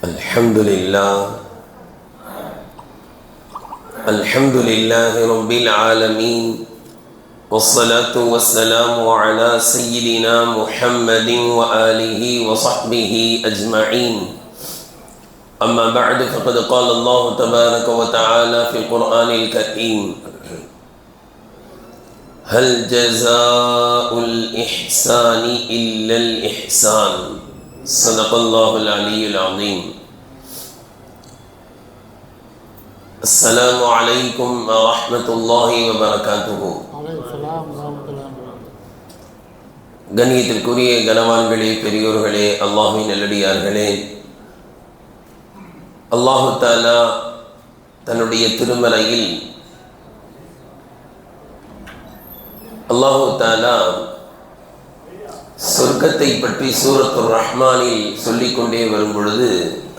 الحمد لله رب العالمين والصلاة والسلام على سيدنا محمد وآله وصحبه أجمعين أما بعد فقد قال الله تبارك وتعالى في القرآن الكريم هل جزاء الإحسان إلا الإحسان صدق الله العلي العظيم. السلام عليكم ورحمة الله وبركاته. கண்ணியத்திற்குரிய கனவான்களே, பெரியோர்களே, அல்லாஹ்வின் நல்லடியார்களே, அல்லாஹு தஆலா தன்னுடைய திருமறையில் அல்லாஹு தஆலா சொர்க்கத்தை பற்றி சூரத்துர் ரஹ்மானில் சொல்லிக்கொண்டே வரும் பொழுது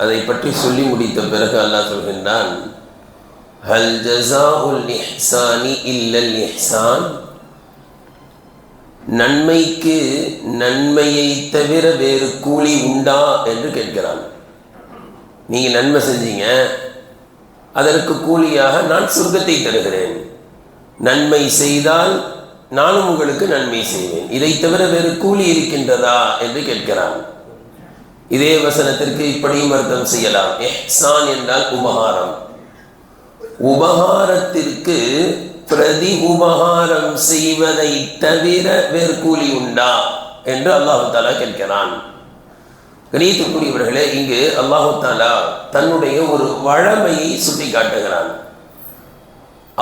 அதை பற்றி சொல்லி முடித்த பிறகு அல்லாஹ் சொல்கின்றான், ஹல் ஜஸாஉல் இஹ்சானி இல்லல் இஹ்சான், நன்மைக்கு நன்மையை தவிர வேறு கூலி உண்டா என்று கேட்கிறான். நீங்கள் நன்மை செஞ்சீங்க, அதற்கு கூலியாக நான் சொர்க்கத்தை தருகிறேன். நன்மை செய்தால் நானும் உங்களுக்கு நன்மை செய்வேன், இதை தவிர வேறு கூலி இருக்கின்றதா என்று கேட்கிறான். இதே வசனத்திற்கு இப்படியும் அர்த்தம் செய்யலாம். இஹ்சான் என்றால் உபகாரம். உபகாரத்திற்கு பிரதி உபகாரம் செய்வதை தவிர வேறு கூலி உண்டா என்று அல்லாஹு தஆலா கேட்கிறான். கணியத்துக்குரியவர்களே, இங்கு அல்லாஹு தஆலா தன்னுடைய ஒரு வழமையை சுட்டி காட்டுகிறான்.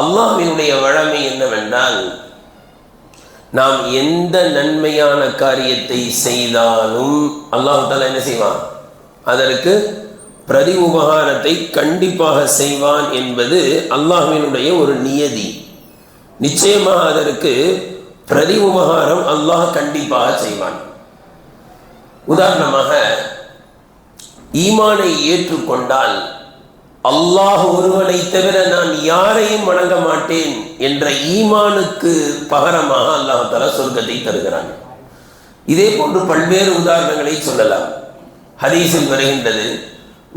அல்லாஹ்வினுடைய வழமை என்னவென்றால், நாம் எந்த நன்மையான காரியத்தை செய்தாலும் அல்லாஹ் தஆலா என்ன செய்வான், அதற்கு பிரதி உபகாரத்தை கண்டிப்பாக செய்வான் என்பது அல்லாஹ்வினுடைய ஒரு நியதி. நிச்சயமாக அதற்கு பிரதி உபகாரம் அல்லாஹ் கண்டிப்பாக செய்வான். உதாரணமாக, ஈமானை ஏற்றுக்கொண்டால் அல்லாஹ் ஒருவனை தவிர நான் யாரையும் வணங்க மாட்டேன் என்ற ஈமானுக்கு பகரமாக அல்லாஹ் தஆலா சொர்க்கத்தை தருகிறான். இதே போன்று பல்வேறு உதாரணங்களை சொல்லலாம். ஹதீஸில் வருகின்றது,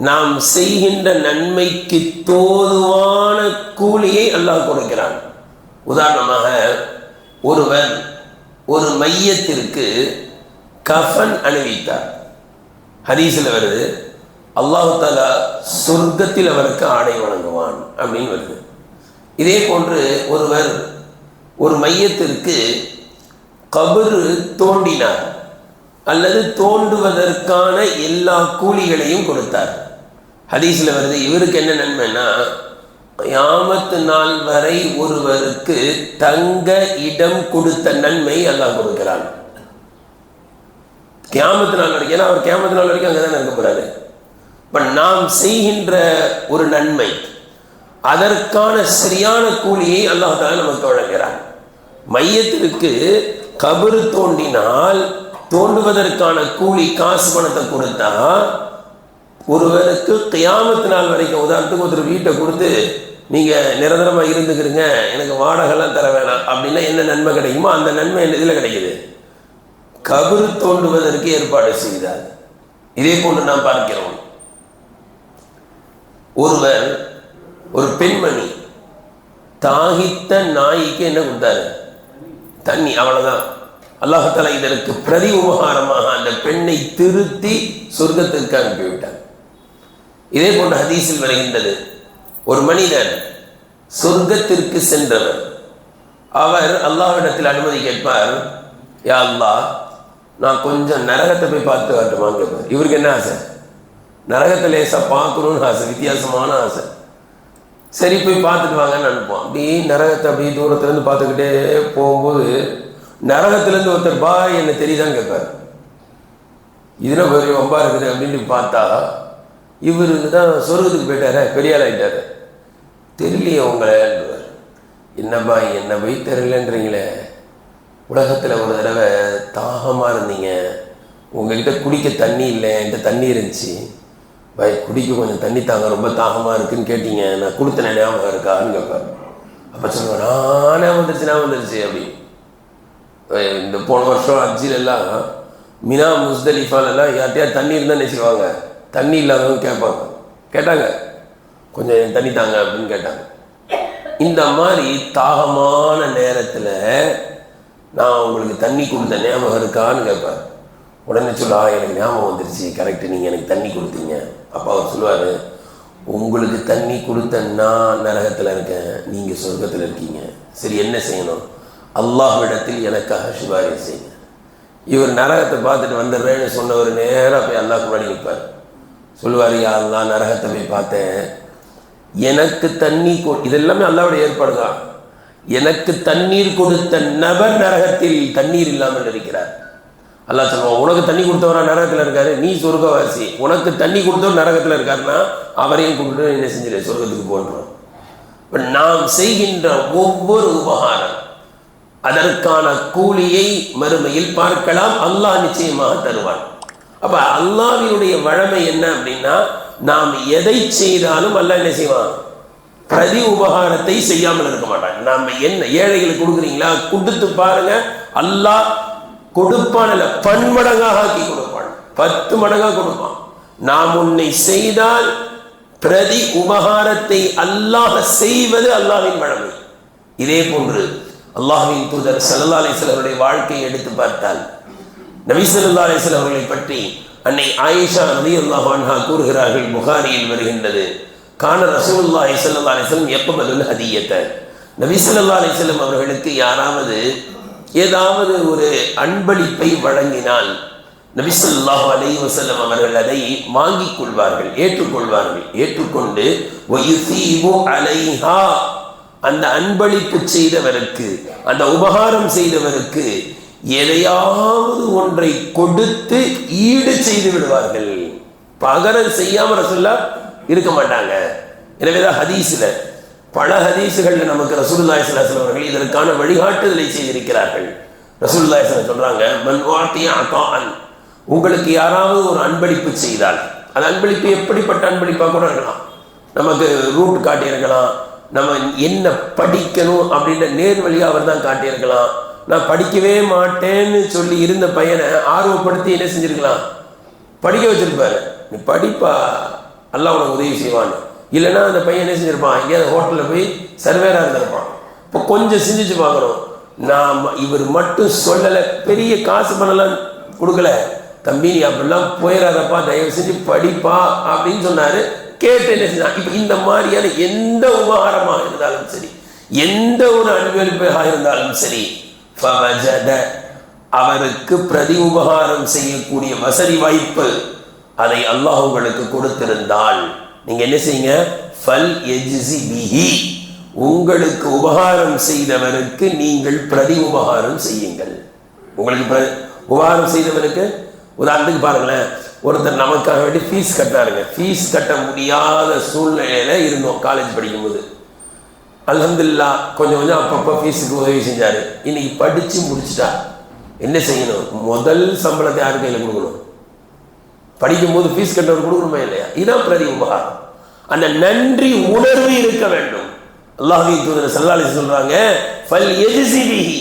நாம் செய்கின்ற நன்மைக்கு தோதுவான கூலியை அல்லாஹ் கொடுக்கிறான். உதாரணமாக, ஒருவர் ஒரு மையத்திற்கு கஃபன் அணிவித்தார். ஹதீஸில் வருது, அல்லாஹு தஆலா சொர்க்கத்தில் அவருக்கு ஆடை வழங்குவான் அப்படின்னு வருது. இதே போன்று ஒருவர் ஒரு மையத்திற்கு கபரு தோண்டினார் அல்லது தோண்டுவதற்கான எல்லா கூலிகளையும் கொடுத்தார். ஹதீஸில் வருது, இவருக்கு என்ன நன்மைன்னா, கியாமத் நாள் வரை ஒருவருக்கு தங்க இடம் கொடுத்த நன்மை அல்லாஹ் கொடுக்கிறான். கியாமத் நாள் வரைக்கும், ஏன்னா அவர் கியாமத் நாள் வரைக்கும் அங்கே தான் இருக்க போறாரு. இப்போ நாம் செய்கின்ற ஒரு நன்மை, அதற்கான சரியான கூலியை அல்லாஹ் தஆலா நமக்கு வழங்குகிறான். மையத்திற்கு கபரு தோண்டினால் தோண்டுவதற்கான கூலி காசு பணத்தை கொடுத்தா ஒருவருக்கு கியாமத் நாள் வரைக்கும், உதாரணத்துக்கு ஒருத்தர் வீட்டை கொடுத்து நீங்கள் நிரந்தரமாக இருந்துக்கிறீங்க, எனக்கு வாடகைலாம் தர வேணாம் அப்படின்னா என்ன நன்மை கிடைக்குமோ அந்த நன்மை இதில் கிடைக்குது, கபரு தோண்டுவதற்கு ஏற்பாடு செய்தார். இதே போன்று நாம் பார்க்கிறோம், ஒருவர் ஒரு பெண்மணி தாகித்த நாய்க்கு என்ன கொடுத்தாரு, தண்ணி, அவ்வளவுதான். அல்லாஹ் தஆலா இதற்கு பிரதி உபகாரமாக அந்த பெண்ணை திருத்தி சொர்க்கத்திற்கு அனுப்பிவிட்டார். இதே போன்ற ஹதீஸில் வருகின்றது, ஒரு மனிதர் சொர்க்கத்திற்கு சென்றவர், அவர் அல்லாஹ்விடத்தில் அனுமதி கேட்பார், யா அல்லாஹ், நான் கொஞ்சம் நரகத்தை போய் பார்த்து காட்டுமான்னு கேட்பார். இவருக்கு என்ன ஆசை, நரகத்தை லேசாக பார்க்கணும்னு ஆசை, வித்தியாசமான ஆசை. சரி, போய் பார்த்துட்டு வாங்கன்னு அனுப்புவோம். அப்படி நரகத்தை அப்படியே தூரத்துலேருந்து பார்த்துக்கிட்டே போகும்போது நரகத்துலேருந்து ஒருத்தர் பாய் என்ன தெரியுதான்னு கேட்பார். இதில் பெரிய வம்பா இருக்குது அப்படின்னு பார்த்தா இவருக்கு தான் சொர்க்கத்துக்கு போயிட்டார, பெரிய ஆள் ஆகிட்டார். தெரியலையே உங்களேன்றார். என்னப்பா என்ன போய் தெரியலன்றீங்களே, உலகத்தில் ஒரு தடவை தாகமாக இருந்தீங்க, உங்ககிட்ட குடிக்க தண்ணி இல்லை, என்கிட்ட தண்ணி இருந்துச்சு, பாய் குடிக்க கொஞ்சம் தண்ணி தாங்க, ரொம்ப தாகமாக இருக்குன்னு கேட்டீங்க, நான் கொடுத்த ஞாபகம் இருக்கான்னு கேட்பார். அப்போ சொல்லுவேன், நானே வந்துருச்சு அப்படி. இந்த போன வருஷம் ஹஜ்ஜிலெல்லாம் மினா முஸ்தலிஃபாலெல்லாம் யார்ட்டையா தண்ணி இருந்தால் நினைச்சுக்குவாங்க, தண்ணி இல்லாதவங்க கேட்பாங்க, கேட்டாங்க கொஞ்சம் தண்ணி தாங்க அப்படின்னு கேட்டாங்க. இந்த மாதிரி தாகமான நேரத்தில் நான் உங்களுக்கு தண்ணி கொடுத்த ஞாபகம் இருக்கான்னு கேட்பார். உடனே சொல்லா எனக்கு ஞாபகம் வந்துருச்சு, கரெக்டு, நீங்கள் எனக்கு தண்ணி கொடுத்தீங்க. அப்போ அவர் சொல்லுவார், உங்களுக்கு தண்ணி கொடுத்த நான் நரகத்தில் இருக்கேன், நீங்கள் சொர்க்கத்தில் இருக்கீங்க. சரி, என்ன செய்யணும்? அல்லாஹ்விடத்தில் எனக்காக சிபாரிசு செய்யுங்க. இவர் நரகத்தை பார்த்துட்டு வந்துடுறேன்னு சொன்னவர் நேராக போய் அல்லாஹ்க்கு முன்னாடி நிற்பார். சொல்லுவார், யா அல்லாஹ், நரகத்தை போய் பார்த்தேன், எனக்கு தண்ணி இதெல்லாமே அல்லாஹ்வுடைய ஏற்பாடு தான். எனக்கு தண்ணீர் கொடுத்த நபர் நரகத்தில் தண்ணீர் இல்லாமல் இருக்கிறார். அல்லாஹ் சொல்லுவான், உனக்கு தண்ணி கொடுத்தவரா நரகத்தில் இருக்காரு, நீ சொர்க்கவாசி, உனக்கு தண்ணி கொடுத்தவர் நரகத்தில் இருக்காருன்னா அவரையும் கூப்பிட்டு என்ன செஞ்சிரு, சொர்க்கத்துக்கு போன்றோம். நாம் செய்கின்ற ஒவ்வொரு உபகாரம் அதற்கான கூலியை மறுமையில் பார்க்கலாம், அல்லாஹ் நிச்சயமாக தருவான். அப்ப அல்லாஹ்வினுடைய வழமை என்ன அப்படின்னா, நாம் எதை செய்தாலும் அல்லாஹ் என்ன செய்வான், பிரதி உபகாரத்தை செய்யாமல் இருக்க மாட்டான். நாம் என்ன ஏழைகளுக்கு கொடுக்குறீங்களா, கொடுத்து பாருங்க, அல்லாஹ் கொடுப்பான், அல்ல பன்மடங்காக ஆக்கி கொடுப்பான், 10 மடங்காக கொடுப்பான். நாம் உன்னை செய்தால் பிரதி உபகாரத்தை அல்லாஹ் செய்வது அல்லாஹ்வின் வழமை. இதே போன்று அல்லாஹ்வின் தூதர் ஸல்லல்லாஹு அலைஹி வஸல்லம் அவருடைய வாழ்க்கையை எடுத்து பார்த்தால், நபி ஸல்லல்லாஹு அலைஹி வஸல்லம் அவர்களை பற்றி அன்னை ஆயிஷா ரலியல்லாஹு அன்ஹா கூறுகிறார்கள், புகாரியில் வருகின்றது, கான ரசூலுல்லாஹி ஸல்லல்லாஹு அலைஹி வஸல்லம் யக்பலுல் ஹதியத. நபி ஸல்லல்லாஹு அலைஹி வஸல்லம் அவர்களுக்கு யாராவது ஏதாவது ஒரு அன்பளிப்பை வழங்கினால் நபி ஸல்லல்லாஹு அலைஹி வஸல்லம் அவர்கள் அதை வாங்கிக் கொள்வார்கள், ஏற்றுக்கொள்வார்கள். ஏற்றுக்கொண்டு வயுஸீபு அலைஹா, அந்த அன்பளிப்பு செய்தவருக்கு, அந்த உபகாரம் செய்தவருக்கு எதையாவது ஒன்றை கொடுத்து ஈடு செய்து விடுவார்கள். பகரம் செய்யாம ரசூலுல்லாஹ் இருக்க மாட்டாங்க. எனவேதான் ஹதீஸ்ல பல ஹதீஸுகள்ல நமக்கு ரசூலுல்லாஹி ஸல்லல்லாஹு அலைஹி வஸல்லம் அவர்கள் இதற்கான வழிகாட்டுதலை செய்திருக்கிறார்கள். ரசூலுல்லாஹி ஸல்லல்லாஹு அலைஹி வஸல்லம் சொல்றாங்க, மன் வாத்திய அதான், உங்களுக்கு யாராவது ஒரு அன்பளிப்பு செய்தால், அந்த அன்பளிப்பு எப்படிப்பட்ட அன்பளிப்பாக கூட இருக்கலாம், நமக்கு ரூட் காட்டியிருக்கலாம், நம்ம என்ன படிக்கணும் அப்படின்ற நேர் வழியாக அவர் தான் காட்டியிருக்கலாம். நான் படிக்கவே மாட்டேன்னு சொல்லி இருந்த பையனை ஆர்வப்படுத்தி என்ன செஞ்சிருக்கலாம், படிக்க வச்சிருப்பாரு. நீ படிப்பா, அல்லாஹ் உனக்கு உதவி செய்வான்னு. இல்லைன்னா அந்த பையன் என்ன செஞ்சிருப்பான், எங்கேயாவது ஹோட்டலில் போய் சர்வேராக இருந்திருப்பான். இப்போ கொஞ்சம் சிந்திச்சு பார்க்குறோம், நான் இவர் மட்டும் சொல்லலை, பெரிய காசு பண்ணலாம் கொடுக்கல, தம்பி நீ அப்படிலாம் போயிடாதப்பா, தயவு செஞ்சு படிப்பா அப்படின்னு சொன்னாரு. கேட்டு என்ன செஞ்சான். இப்போ இந்த மாதிரியான எந்த உபகாரமாக இருந்தாலும் சரி, எந்த ஒரு அன்பளிப்பாக இருந்தாலும் சரி, அவருக்கு பிரதி உபகாரம் செய்யக்கூடிய வசதி வாய்ப்பு அதை அல்லாஹ் உங்களுக்கு கொடுத்திருந்தால் நீங்க என்ன செய்யுங்க, ஃபல் யஜ்ஸி பிஹி, உங்களுக்கு உபகாரம் செய்தவருக்கு நீங்கள் பிரதி உபகாரம் செய்யுங்கள். உங்களுக்கு உபகாரம் செய்தவருக்கு உதாரணத்துக்கு பாருங்களேன், ஒருத்தர் நமக்காக வேண்டி ஃபீஸ் கட்டாருங்க. ஃபீஸ் கட்ட முடியாத சூழ்நிலையில இருந்தோம் காலேஜ் படிக்கும்போது. அல்ஹம்துலில்லாஹ் கொஞ்சம் கொஞ்சம் அப்பப்போ ஃபீஸுக்கு உதவி செஞ்சாரு. இன்னைக்கு படிச்சு முடிச்சுட்டா என்ன செய்யணும், முதல் சம்பளத்தை யாரு கையில் கொடுக்கணும், படிக்கும்போது ஃபீஸ் கட்டவர் கொடுக்கணுமா இல்லையா? இதான் பிரதி உபகாரம். அந்த நன்றி உணர்வு இருக்க வேண்டும். அல்லாஹ்வின் தூதர் ஸல்லல்லாஹு அலைஹி வஸல்லம் சொல்றாங்க, ஃபல் யஜ்ஸி பிஹி,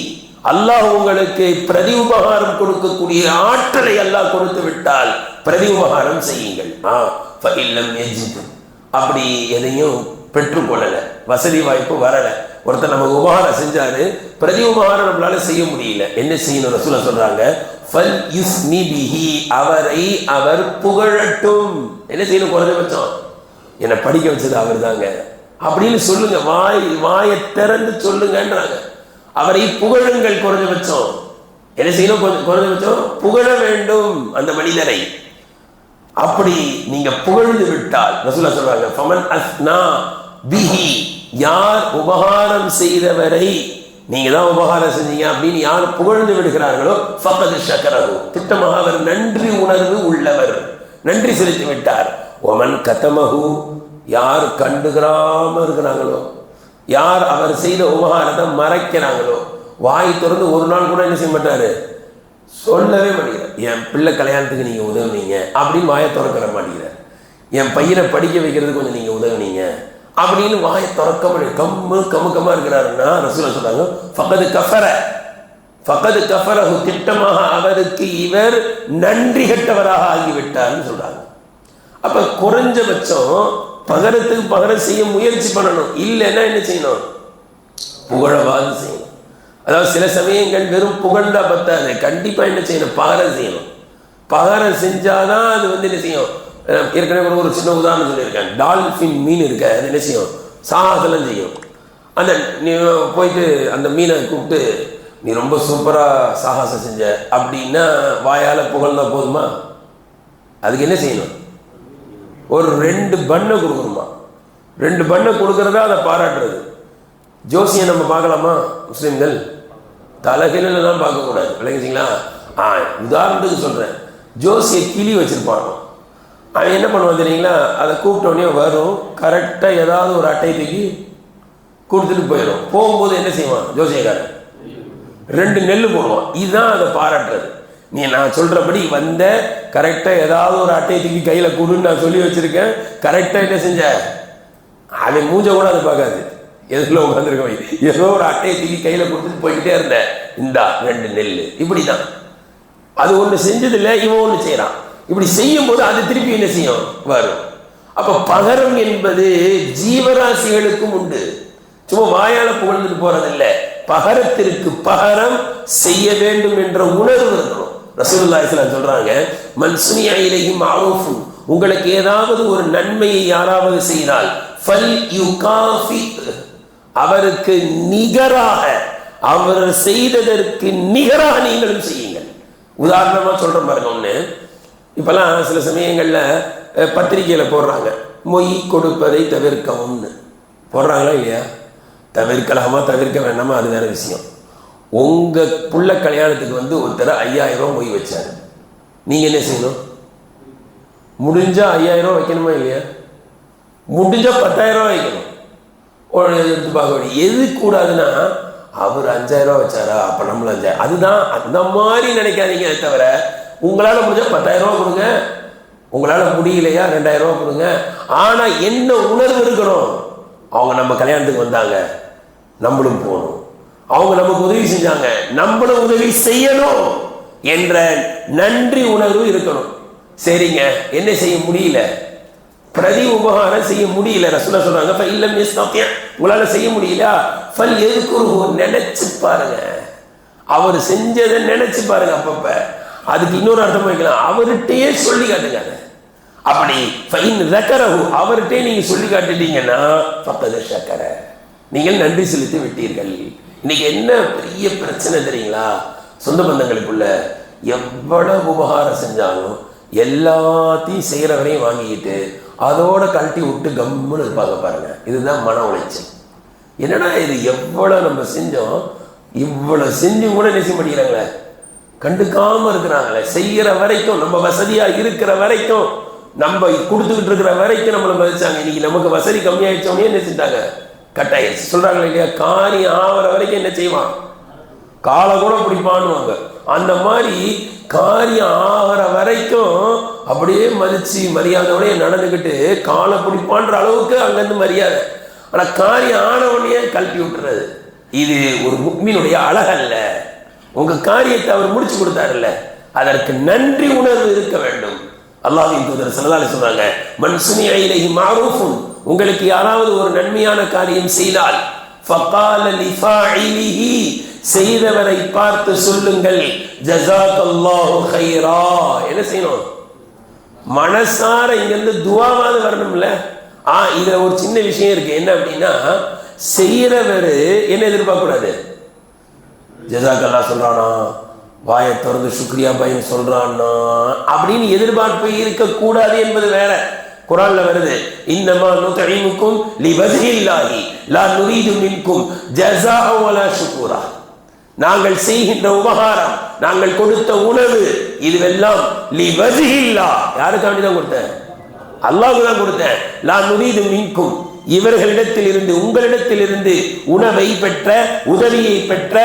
அல்லாஹ் உங்களுக்கு பிரதி உபகாரம் கொடுக்கக்கூடிய ஆற்றலை அல்லாஹ் கொடுத்து விட்டால் பிரதி உபகாரம் செய்யுங்கள். ஃபஇல்லம் யஜித், அப்படி எதையும் பெற்றுக்கொள்ளல, வசதி வாய்ப்பு வரல, ஒருத்தர் நமக்கு உபகாரம் செஞ்சாரு, பிரதி உபகாரம் நம்மளால செய்ய முடியல, என்ன செய்யணும்? ரசூலுல்லாஹ் சொல்றாங்க, ஃபல் யுஸ்னி பிஹி, அவரை அவர் புகழட்டும். என்ன செய்யணும்? குறைஞ்சபட்சம் என்னை படிக்க வச்சது அவர் தாங்க அப்படின்னு சொல்லுங்க, வாயை திறந்து சொல்லுங்கன்றாங்க. அவரை புகழுங்கள், குறைஞ்சபட்சம் என்ன செய்யணும்? குறைஞ்சபட்சம் புகழ வேண்டும் அந்த மனிதரை. அப்படி நீங்க புகழ்ந்து விட்டால் ரசூலுல்லாஹ் சொல்றாங்க, ஃபமன் அஸ்னா பிஹி, யார் உபகாரம் செய்தவரை நீங்க தான் உபகாரம் செஞ்சீங்க அப்படின்னு யார் புகழ்ந்து விடுகிறார்களோ ஃபகத் ஷக்கரஹு, திட்டமாக அவர் நன்றி உணர்வு உள்ளவர், நன்றி செலுத்தி விட்டார். ஒமன் கதமஹு, யார் கண்டுகிறாம இருக்கிறாங்களோ, யார் அவர் செய்த உபகாரத்தை மறைக்கிறாங்களோ, வாய் திறந்து ஒரு நாள் கூட என்ன செய்ய மாட்டாரு, சொல்லவே மாட்டேங்கிறார். என் பிள்ளை கல்யாணத்துக்கு நீங்க உதவுனீங்க அப்படின்னு வாயை திறக்கிற மாட்டேங்கிறார். என் பையனை படிக்க வைக்கிறதுக்கு கொஞ்சம் நீங்க உதவுனீங்க அப்படின்னு வாயை திறக்க கம்முக்கமா இருக்கிறாருன்னா ரசூலுல்லாஹ் சொல்றாங்க, ஃபகத் கஃபர, திட்டமாக அவருக்கு இவர் நன்றி கெட்டவராக ஆகிவிட்டார்னு சொல்றாங்க. அப்ப குறைஞ்சபட்சம் பகரத்துக்கு பகரம் செய்ய முயற்சி பண்ணணும். இல்லைன்னா என்ன செய்யணும்? புகழவாது செய்யணும். அதாவது சில சமயங்கள் வெறும் புகழ்ந்தா பத்தாது, கண்டிப்பா என்ன செய்யணும்? பகரம் செய்யணும். பகரம் செஞ்சாதான் அது என்ன செய்யும்? ஏற்கனவே ஒரு சின்ன உதாரணம் சொல்லியிருக்கேன். டால்ஃபின் மீன் இருக்க, அது என்ன செய்யும்? சாகசெல்லாம் செய்யும். அந்த நீ போயிட்டு அந்த மீனை கூப்பிட்டு நீ ரொம்ப சூப்பரா சாகசம் செஞ்ச அப்படின்னா வாயால புகழ்ந்தா போதுமா? அதுக்கு என்ன செய்யணும்? ஒரு 2 பண்ணை கொடுக்கணுமா? 2 பண்ணை கொடுக்கறதா அதை பாராட்டுறது. ஜோசியை நம்ம பார்க்கலாமா? முஸ்லிம்கள் தலைகளில் தான் பார்க்கக்கூடாது, விளங்குச்சிங்களா? உதாரணத்துக்கு சொல்றேன். ஜோசியை கிளி வச்சிருப்பாங்க. அவன் என்ன பண்ணுவான் தெரியுங்களா? அதை கூப்பிட்டோடனே வரும், கரெக்டாக ஏதாவது ஒரு அட்டை தூக்கி கொடுத்துட்டு போயிடும். போகும்போது என்ன செய்வான் ஜோசியக்காரன்? 2 நெல் போடுவான். இதுதான் அதை பாராட்டுறது. நீ நான் சொல்றபடி வந்த கரெக்டாக ஏதாவது ஒரு அட்டையை தூக்கி கையில் கொடுன்னு நான் சொல்லி வச்சிருக்கேன். கரெக்டாக என்ன செஞ்ச? அவன் மூஞ்ச கூட அதை பார்க்காது, எதுல உட்காந்துருக்க ஏதோ ஒரு அட்டையை தூக்கி கையில் கொடுத்துட்டு போய்கிட்டே இருந்த, இந்தா 2 நெல். இப்படிதான். அது ஒன்று செஞ்சதில்லை, இவன் ஒன்று செய்யறான். இப்படி செய்யும் போது அது திருப்பி என்ன செய்யும்? வரும். அப்ப பகரம் என்பது ஜீவராசிகளுக்கும் உண்டு. சும்மா வாயால புகழ்ந்துட்டு போறதில்லை. பகரத்திற்கு பகரம் செய்ய வேண்டும் என்ற உணர்வு இருக்கணும். ரசூலுல்லாஹி ஸல்லல்லாஹு அலைஹி வஸல்லம் சொல்றாங்க, மன் சுனிஅ இலைஹி மஅரூஃப், உங்களுக்கு ஏதாவது ஒரு நன்மையை யாராவது செய்தால் ஃபல் யுகாஃபி, அவருக்கு நிகராக, அவர் செய்ததற்கு நிகராக நீங்களும் செய்யுங்கள். உதாரணமா சொல்ற பாருங்க. ஒண்ணு, இப்பெல்லாம் சில சமயங்கள்ல பத்திரிகையில போடுறாங்க, மொய் கொடுப்பதை தவிர்க்கவும்னு போடுறாங்களா இல்லையா? தவிர்க்கலாமா தவிர்க்க வேண்டாமா அது வேற விஷயம். உங்க புள்ள கல்யாணத்துக்கு ஒருத்தர் 5000 ரூபாய் மொய் வச்சாரு. நீங்க என்ன செய்யணும்? முடிஞ்சா 5000 ரூபாய் வைக்கணுமா இல்லையா? முடிஞ்சா 10000 ரூபாய் வைக்கணும். எடுத்து பார்க்க வேண்டிய எது கூடாதுன்னா, அவர் 5000 ரூபாய் வச்சாரா அப்ப நம்மள 5000. அதுதான் அந்த மாதிரி நினைக்காதீங்க. தவிர உங்களால முடிஞ்சா 10000 ரூபாய் கொடுங்க, உங்களால முடியலையா 2000 ரூபாய் கொடுங்க. ஆனா என்ன உணர்வு இருக்கணும்? அவங்க நம்ம கல்யாணத்துக்கு வந்தாங்க, நம்மளும் போகணும். அவங்க நமக்கு உதவி செஞ்சாங்க, நம்மளும் உதவி செய்யணும் என்ற நன்றி உணர்வு இருக்கணும். சரிங்க, என்ன செய்ய முடியல? பிரதி உபகாரம் செய்ய முடியல. ரசூலுல்லாஹ் சொல்றாங்க, உங்களால செய்ய முடியல, நினைச்சு பாருங்க. அவர் செஞ்சதை நினைச்சு பாருங்க. அப்பப்ப அதுக்கு இன்னொரு அர்த்தம் வைக்கலாம், அவர்கிட்டயே சொல்லி காட்டுங்க. அப்படி அவர்கிட்டே நீங்க சொல்லி காட்டுட்டீங்கன்னா நீங்கள் நன்றி செலுத்தி விட்டீர்கள். இன்னைக்கு என்ன பெரிய பிரச்சனை தெரியுங்களா? சொந்த பந்தங்களுக்குள்ள எவ்வளவு உபகாரம் செஞ்சாலும் எல்லாத்தையும் செய்யறவரையும் வாங்கிக்கிட்டு அதோட கழட்டி விட்டு கம்முன்னு இருப்பாங்க பாருங்க. இதுதான் மன உளைச்சல். என்னடா இது, எவ்வளவு நம்ம செஞ்சோம், இவ்வளவு செஞ்சும் கூட நினைச்ச மாட்டேங்கிறாங்களே, கண்டுக்காம இருக்கிறாங்களே. செய்யற வரைக்கும், நம்ம வசதியா இருக்கிற வரைக்கும், நம்ம கொடுத்துக்கிட்டு இருக்கிற வரைக்கும் நம்மளை மதிச்சாங்க. இன்னைக்கு நமக்கு வசதி கம்மியாயிடுச்சோடனே என்ன செஞ்சாங்க? கட்டாயிடுச்சு. சொல்றாங்க இல்லையா, காரியம் ஆகிற வரைக்கும் என்ன செய்வான்? காலை கூட பிடிப்பான்னுவாங்க. அந்த மாதிரி காரியம் ஆகிற வரைக்கும் அப்படியே மதிச்சு மரியாதையோட நடந்துக்கிட்டு காலை பிடிப்பான்ற அளவுக்கு அங்கிருந்து மரியாதை. ஆனா காரியம் ஆனவனையே கழட்டி விட்டுறது, இது ஒரு முக்மீனுடைய அழகல்ல. உங்க காரியத்தை அவர் முடிச்சு கொடுத்தாருல்ல, அதற்கு நன்றி உணர்வு இருக்க வேண்டும். அல்லாஹ்வின் தூதர் ஸல்லல்லாஹு அலைஹி சொல்றாங்க, மன் சுனிஅ இலைஹி மஅரூஃபுன், உங்களுக்கு யாராவது ஒரு நன்மையான காரியம் செய்தால், ஃபகால லிஃபாயிலிஹி, செய்தவரை பார்த்து சொல்லுங்கள், ஜஸாக்கல்லாஹு கைரா. என்ன செய்யணும்? மனசார இங்கிருந்து துஆவாது வரணும்ல. இதுல ஒரு சின்ன விஷயம் இருக்கு. என்ன அப்படின்னா, செய்யறவர் என்ன எதிர்பார்க்க கூடாது? ஜஸாக்கல்லா சொல்றானா, வாயை திறந்து சுக்ரியா பையன் சொல்றான்னா அப்படின்னு எதிர்பார்ப்பு இருக்கக்கூடாது என்பது வேற. குர்ஆன்ல வருது, இன்னமா நுதஇமுக்கும் லிவஜ்ஹில்லாஹி லா நுரீது மின்கும் ஜஸாஅ வலா ஷுக்கூரா. நாங்கள் செய்கின்ற உபகாரம், நாங்கள் கொடுத்த உணவு, இதுவெல்லாம் லிவஜ்ஹில்லாஹ், யாருக்காண்டி தான் கொடுத்தேன்? அல்லாஹ்வுக்கு தான் கொடுத்தேன். லா நுரீது மின்கும், இவர்களிடத்தில் இருந்து, உங்களிடத்தில் இருந்து உணவை பெற்ற, உதவியை பெற்ற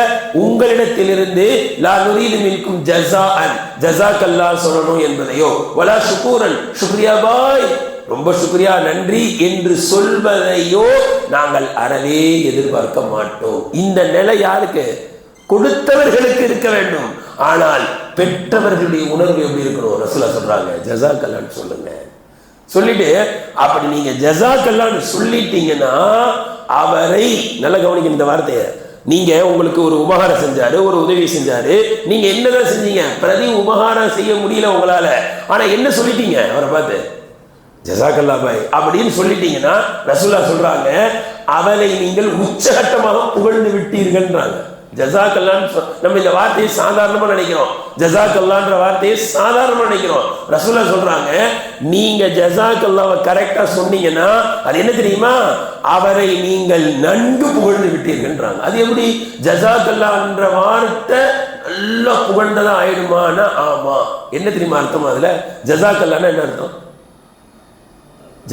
உங்களிடத்திலிருந்து, லா நுரீது மின்கும் ஜஸாஅன், ஜஸாக்கல்லா சொல்லணும் என்பதையோ, வலா ஷுக்கூரன், சுக்ரியா பாய், ரொம்ப சுக்ரியா நன்றி என்று சொல்வதையோ நாங்கள் அறவே எதிர்பார்க்க மாட்டோம். இந்த நிலை யாருக்கு? கொடுத்தவர்களுக்கு இருக்க வேண்டும். ஆனால் பெற்றவர்களுடைய உணர்வு எப்படி இருக்கணும்? ரசூலுல்லாஹ் சொல்றாங்க, ஜஸாக்கல்லான்னு சொல்லுங்க. சொல்லிட்டு அப்படி நீங்க ஜஸாக்கல்லான்னு சொல்லிட்டீங்கன்னா அவரை நல்லா கவனிக்கணும் இந்த வார்த்தையை. நீங்க உங்களுக்கு ஒரு உபகாரம் செஞ்சாரு, ஒரு உதவி செஞ்சாரு, நீங்க என்னதான் செஞ்சீங்க? பிரதி உபகாரம் செய்ய முடியல உங்களால, ஆனா என்ன சொல்லிட்டீங்க? அவரை பார்த்து ஜஸாக்கல்லா பாய் அப்படின்னு சொல்லிட்டீங்கன்னா ரசூலுல்லாஹ் சொல்றாங்க அவரை நீங்கள் உச்சகட்டமாக புகழ்ந்து விட்டீர்கள்ன்றாங்க. ஜஸாக்கல்லான்னு நம்ம இந்த வார்த்தையை சாதாரணமா நினைக்கிறோம், ஜஸாக்கல்லான்ற வார்த்தையை சாதாரணமா நினைக்கிறோம். ரசூலுல்லாஹ் சொல்றாங்க நீங்க ஜஸாக்கல்லாவை கரெக்டா சொன்னீங்கன்னா அது என்ன தெரியுமா? அவரை நீங்கள் நன்கு புகழ்ந்து விட்டீர்கள்ன்றாங்க. அது எப்படி ஜஸாக்கல்லான்ற வார்த்தை நல்லா புகழ்ந்ததா ஆயிடுமானா ஆமா. என்ன தெரியுமா அர்த்தம்? அதுல ஜஸாக்கல்லான்னா என்ன அர்த்தம்?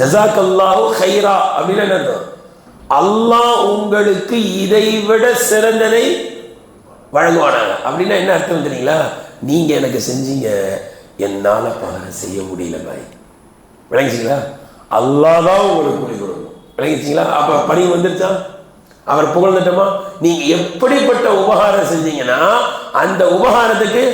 ஜஸாக்கல்லாஹு கைரா அப்படின்னு என்ன அர்த்தம்? அல்லாஹ் உங்களுக்கு இதை விட சிறந்ததை வழங்குவானாங்க அப்படின்னா என்ன அர்த்தம் தெரியுங்களா? நீங்க எனக்கு செஞ்சீங்க, என்னால பகரம் செய்ய முடியல பாய். விளங்கிச்சிங்களா? அல்லாஹ் தான் உங்களுக்கு கூலி கொடுக்கும். விளங்கிச்சிங்களா? அப்ப பணி வந்துருச்சா? அவர் புகழ்ந்துட்டோமா? நீங்க எப்படிப்பட்ட உபகாரம் செஞ்சீங்கன்னா அந்த உபகாரத்துக்கு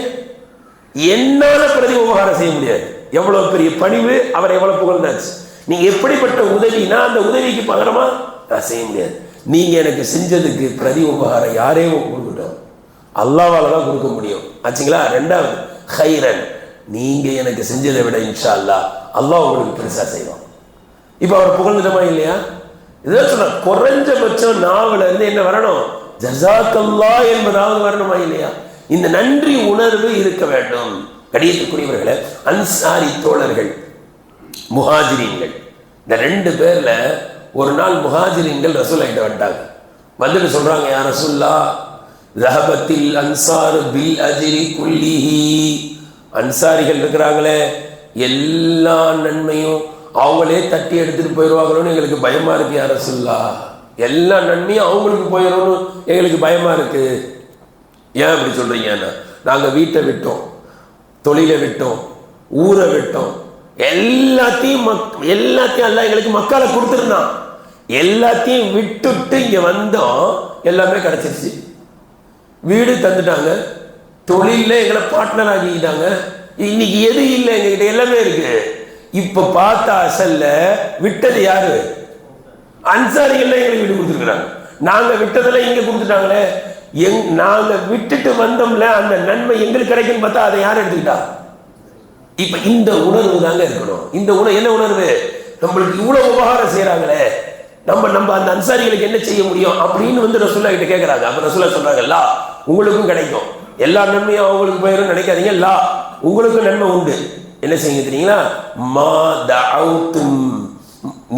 என்னால பிரதி உபகாரம் செய்ய முடியாது. எவ்வளவு பெரிய பணிவு, அவர் எவ்வளவு புகழ்ந்தாச்சு. நீங்க எப்படிப்பட்ட உதவினா அந்த உதவிக்கு பகரமா நான் செய்ய முடியாது. நீங்க எனக்கு செஞ்சதுக்கு பிரதி உபகாரம் யாரையும் கொடுக்கட்டும், அல்லாஹ்வால தான் கொடுக்க முடியும். ஆச்சுங்களா? ரெண்டாவது ஹைரன், நீங்க எனக்கு செஞ்சதை விட இன்ஷா அல்லாஹ் அல்லாஹ் உங்களுக்கு பெருசா செய்வான். இப்ப அவர் புகழ்ந்துட்டோமா இல்லையா? இதான் சொல்ற குறைஞ்சபட்சம் நாவல இருந்து என்ன வரணும்? ஜஸாக்கல்லாஹ் என்பதாவது வரணுமா இல்லையா? இந்த நன்றி உணர்வு இருக்க வேண்டும். கடியத்துக்குரியவர்களே, அன்சாரி தோழர்கள் முஹாஜிரீன்கள், இந்த ரெண்டு பேர்ல ஒரு நாள் முஹாஜிரீன்கள் ரசூலுல்லாஹ் கிட்ட வந்துட்டாங்க. வந்துட்டு சொல்றாங்க, யா ரசூலுல்லாஹ் ذهبத்தில் அன்சார் பில் அஜ்ரி குல்லிஹி, அன்சாரிகள் இருக்கிறாங்களே எல்லா நன்மையும் அவங்களே தட்டி எடுத்துட்டு போயிடுவாங்களோன்னு எங்களுக்கு பயமா இருக்கு யா ரசூலுல்லாஹ். எல்லா நன்மையும் அவங்களுக்கு போயிடும்னு எங்களுக்கு பயமா இருக்கு. ஏன் அப்படி சொல்றீங்கன்னா, நாங்க வீட்டை விட்டோம், தொழிலை விட்டோம், ஊரை விட்டோம், எல்லாத்தையும் எல்லாம் எங்களுக்கு மக்களை கொடுத்துருந்தான், எல்லாத்தையும் விட்டுட்டு இங்க வந்தோம், எல்லாமே கிடைச்சிருச்சு. வீடு தந்துட்டாங்க, தொழில எங்களை பார்ட்னர் ஆக்கிக்கிட்டாங்க, இன்னைக்கு எது இல்லை எங்ககிட்ட எல்லாமே இருக்கு. இப்ப பார்த்தா அசல்ல விட்டது யாரு? அன்சாரிகள் எங்களுக்கு வீடு கொடுத்துருக்குறாங்க. நாங்க விட்டதெல்லாம் இங்க கொடுத்துட்டாங்களே, நாங்க விட்டுட்டு வந்தோம்ல அந்த நன்மை எங்களுக்கு கிடைக்கும் பார்த்தா அதை யார் எடுத்துக்கிட்டா? இப்ப இந்த உணர்வு தாங்க இருக்கணும். இந்த உணர்வு என்ன உணர்வு? நம்மளுக்கு இவ்வளவு உபகாரம் செய்யறாங்களே, நம்ம அந்த அன்சாரிகளுக்கு என்ன செய்ய முடியும் அப்படின்னு வந்து ரசூலுல்லாஹ் கிட்ட கேட்கறாங்க. அப்ப ரசூலுல்லாஹ் சொல்றாங்க, லா உங்களுக்கும் கிடைக்கும், எல்லா நன்மையும் அவங்களுக்கு போயிடும் நினைக்காதீங்க, லா உங்களுக்கும் நன்மை உண்டு. என்ன செய்யுங்க தெரியுங்களா? மா தஅவுதும்,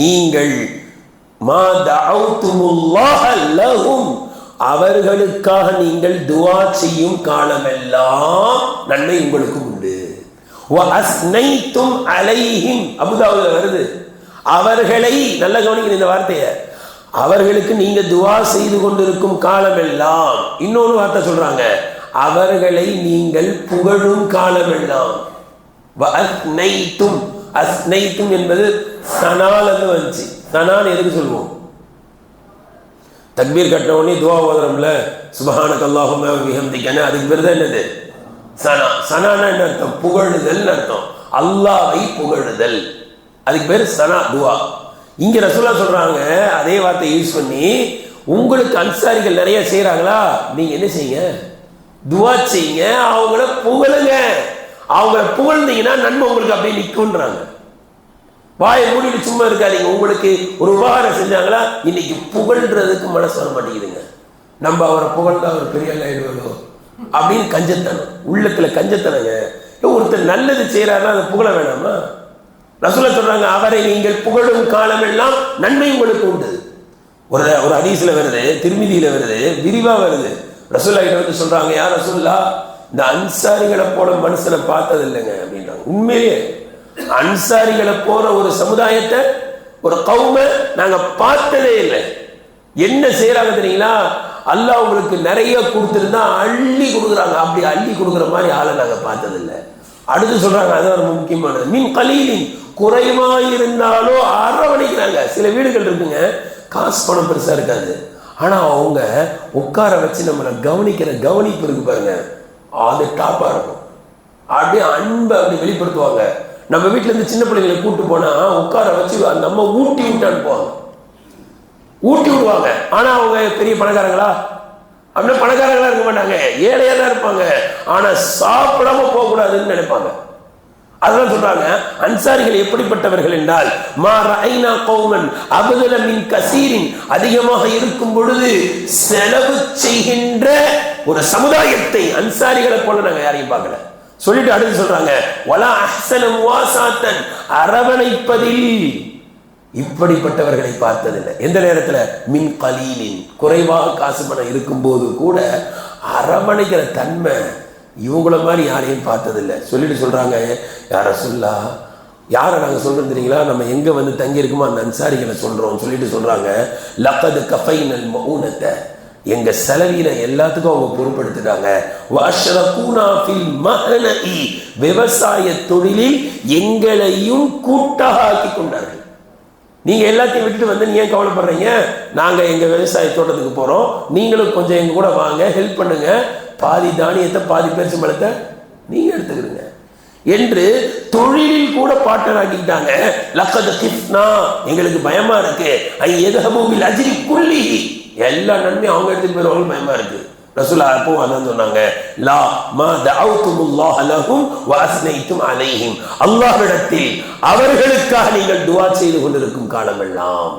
நீங்கள் மா தஅவுதுமுல்லாஹ லஹும், அவர்களுக்காக நீங்கள் துஆ செய்யும் காலமெல்லாம் நன்மை உங்களுக்கு உண்டு. வ அஸ்னைத்தும் அலைஹிம், அபூதாவுல வருது, அவர்களை நல்ல கவனிக்கணும் இந்த வார்த்தையை, அவர்களுக்கு நீங்க துஆ செய்து கொண்டிருக்கும் காலமெல்லாம். இன்னொரு வார்த்தை சொல்றாங்க, அவர்களை நீங்கள் புகழும் காலமெல்லாம். வ அஸ்னைத்தும், அஸ்னைத்தும் என்பது சனால் என்று வந்துச்சு. சனான்னு எதுக்கு சொல்லுவோம்? தக்பீர் கட்ட உடனே துஆ ஓதுறோம்ல, சுப்ஹானக அல்லாஹும்ம வ பிஹம்திக, அதுக்கு பேர் தான் என்னது? சனா. சனானா என்ன அர்த்தம்? புகழுதல் அர்த்தம், அல்லாஹ்வை புகழுதல், அதுக்கு பேர் சனா துஆ. இங்க ரசூலுல்லாஹ் சொல்றாங்க அதே வார்த்தை யூஸ் பண்ணி, உங்களுக்கு அன்சாரிகள் நிறைய செய்யறாங்களா, நீங்க என்ன செய்யுங்க? துஆ செய்யுங்க, அவங்கள புகழுங்க. அவங்கள புகழ்ந்தீங்கன்னா நன்மை உங்களுக்கு அப்படியே நிற்கும்ன்றாங்க. வாயை மூடிட்டு சும்மா இருக்காதீங்க. உங்களுக்கு ஒரு உபகாரம் செஞ்சாங்களா, இன்னைக்கு புகழ்றதுக்கு மனசு வர மாட்டேங்குதுங்க. நம்ம அவரை புகழ்ந்தா அவர் பெரிய ஆயிடுவாரோ அப்படின்னு கஞ்சத்தனம், உள்ளத்துல கஞ்சத்தனங்க. ஒருத்தர் நல்லது செய்யறாருன்னா அதை புகழ வேணாமா? ரசூலுல்லாஹ் சொல்றாங்க, அவரை நீங்கள் புகழும் காலம் எல்லாம் நன்மை உங்களுக்கு உண்டு. ஒரு ஹதீஸ்ல வருது, திர்மிதியில வருது, விரிவா வருது. ரசூலுல்லாஹ் கிட்ட வந்து சொல்றாங்க, யா ரசூலுல்லாஹ் இந்த அன்சாரிகளை போல மனுஷனை பார்த்தது இல்லைங்க அப்படின்றாங்க. உண்மையிலேயே அன்சாரிகளை போற ஒரு சமுதாயத்தை, ஒரு கௌமை நாங்க பார்த்ததே இல்லை. என்ன செய்யறாங்க தெரியுங்களா? அல்லாஹ் உங்களுக்கு நிறைய கொடுத்துருந்தா அள்ளி கொடுக்குறாங்க, அப்படி அள்ளி கொடுக்குற மாதிரி ஆளை நாங்க பார்த்தது இல்லை. அடுத்து சொல்றாங்க, அது ஒரு முக்கியமானது, மின் கலீலின், குறைவாயிருந்தாலோ அரவணைக்கிறாங்க. சில வீடுகள் இருக்குங்க, காசு பணம் பெருசா இருக்காது, ஆனா அவங்க உட்கார வச்சு நம்மளை கவனிக்கிற கவனிப்பு இருக்கு பாருங்க, அது டாப்பா இருக்கும். அப்படியே அன்பை அப்படி வெளிப்படுத்துவாங்க. நம்ம வீட்டுல இருந்து சின்ன பிள்ளைங்களை கூட்டு போனா உட்கார வச்சு நம்ம ஊட்டி விட்டு அனுப்புவாங்க, ஊட்டி விடுவாங்க. ஆனா அவங்க பெரிய பணக்காரங்களா? அப்படின்னா பணக்காரங்களா இருக்க மாட்டாங்க, ஏழையா தான் இருப்பாங்க. ஆனா சாப்பிடாம போக கூடாதுன்னு நினைப்பாங்க. அதெல்லாம் சொல்றாங்க அன்சாரிகள் எப்படிப்பட்டவர்கள் என்றால், மா ரஐனா கௌமன் அப்தல மின் கஸீரின், அதிகமாக இருக்கும் பொழுது செலவு செய்கின்ற ஒரு சமுதாயத்தை அன்சாரிகளை போல நாங்க யாரையும் பார்க்கல. சொல்லிட்டு அடுத்து சொல்றாங்க, வலா அஹ்ஸன முவாசாத்தன், அரவணைப்பதில் இப்படிப்பட்டவர்களை பார்த்ததில்லை. எந்த நேரத்துல? மின் கலீலின், குறைவாக காசு பணம் இருக்கும் போது கூட அரவணைக்கிற தன்மை இவங்கள மாதிரி யாரையும் பார்த்ததில்லை. சொல்லிட்டு சொல்றாங்க, யார சொல்லா, யாரை நாங்க சொல்றோம் தெரியுங்களா? நம்ம எங்க வந்து தங்கி இருக்குமோ அந்த அன்சாரிகளை சொல்றோம். சொல்லிட்டு சொல்றாங்க, லக்கது கஃபைனல் மௌனத்தை, எங்க செலவில எல்லாத்துக்கும் அவங்க பொறுப்படுத்திட்டாங்க. வஅஷ்ரகூனா ஃபில் மஹனஇ, விவசாய தொழிலில் எங்களையும் கூட்டாக ஆக்கி கொண்டார்கள். நீங்க எல்லாத்தையும் விட்டுட்டு வந்து நீ ஏன் கவலைப்படுறீங்க? நாங்க எங்க விவசாய தோட்டத்துக்கு போறோம், நீங்களும் கொஞ்சம் எங்க கூட வாங்க, ஹெல்ப் பண்ணுங்க, பாதி தானியத்தை பாதி பேரிச்சம்பழத்தை நீங்க எடுத்துக்கிறீங்க என்று தொழிலில் கூட பார்ட்னர் ஆக்கிட்டாங்க. லக்கது கிஃப்னா, எங்களுக்கு பயமா இருக்கு, ஐ யதஹபு பில் அஜ்ரி குல்லிஹி, எல்லா நன்மையும் அவங்க எடுத்துட்டு போயிடுவாங்க, பயமா இருக்கு. ரசூல் அப்போ அதான் சொன்னாங்க, லா மா தஅவுதுமுல்லாஹ லஹும் வ அஸ்னைதும் அலைஹிம், அல்லாஹ்விடத்தில் அவர்களுக்காக நீங்கள் துஆ செய்து கொண்டிருக்கும் காலமெல்லாம்,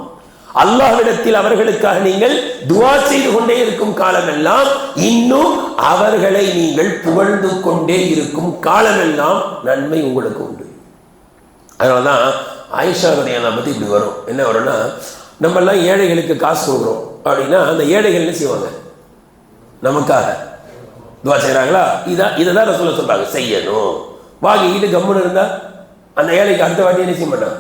அல்லாஹ்விடத்தில் அவர்களுக்காக நீங்கள் துஆ செய்து கொண்டே இருக்கும் காலமெல்லாம், இன்னும் அவர்களை நீங்கள் புகழ்ந்து கொண்டே இருக்கும் காலமெல்லாம் நன்மை உங்களுக்கு உண்டு. அதனாலதான் ஆயிஷா ரலியல்லாஹு பத்தி இப்படி வரும். என்ன வரும்னா, நம்ம எல்லாம் ஏழைகளுக்கு காசு கொடுக்குறோம் அப்படின்னா அந்த ஏழைகள் என்ன செய்வாங்க? நமக்காக துவா செய்யறாங்களா? இதான் ரசூலுல்லாஹ் சொல்றாங்க, செய்யணும். வாங்கிட்டு கம்முன்னு இருந்தா அந்த ஏழைக்கு அடுத்த வாட்டி என்ன செய்ய மாட்டான்?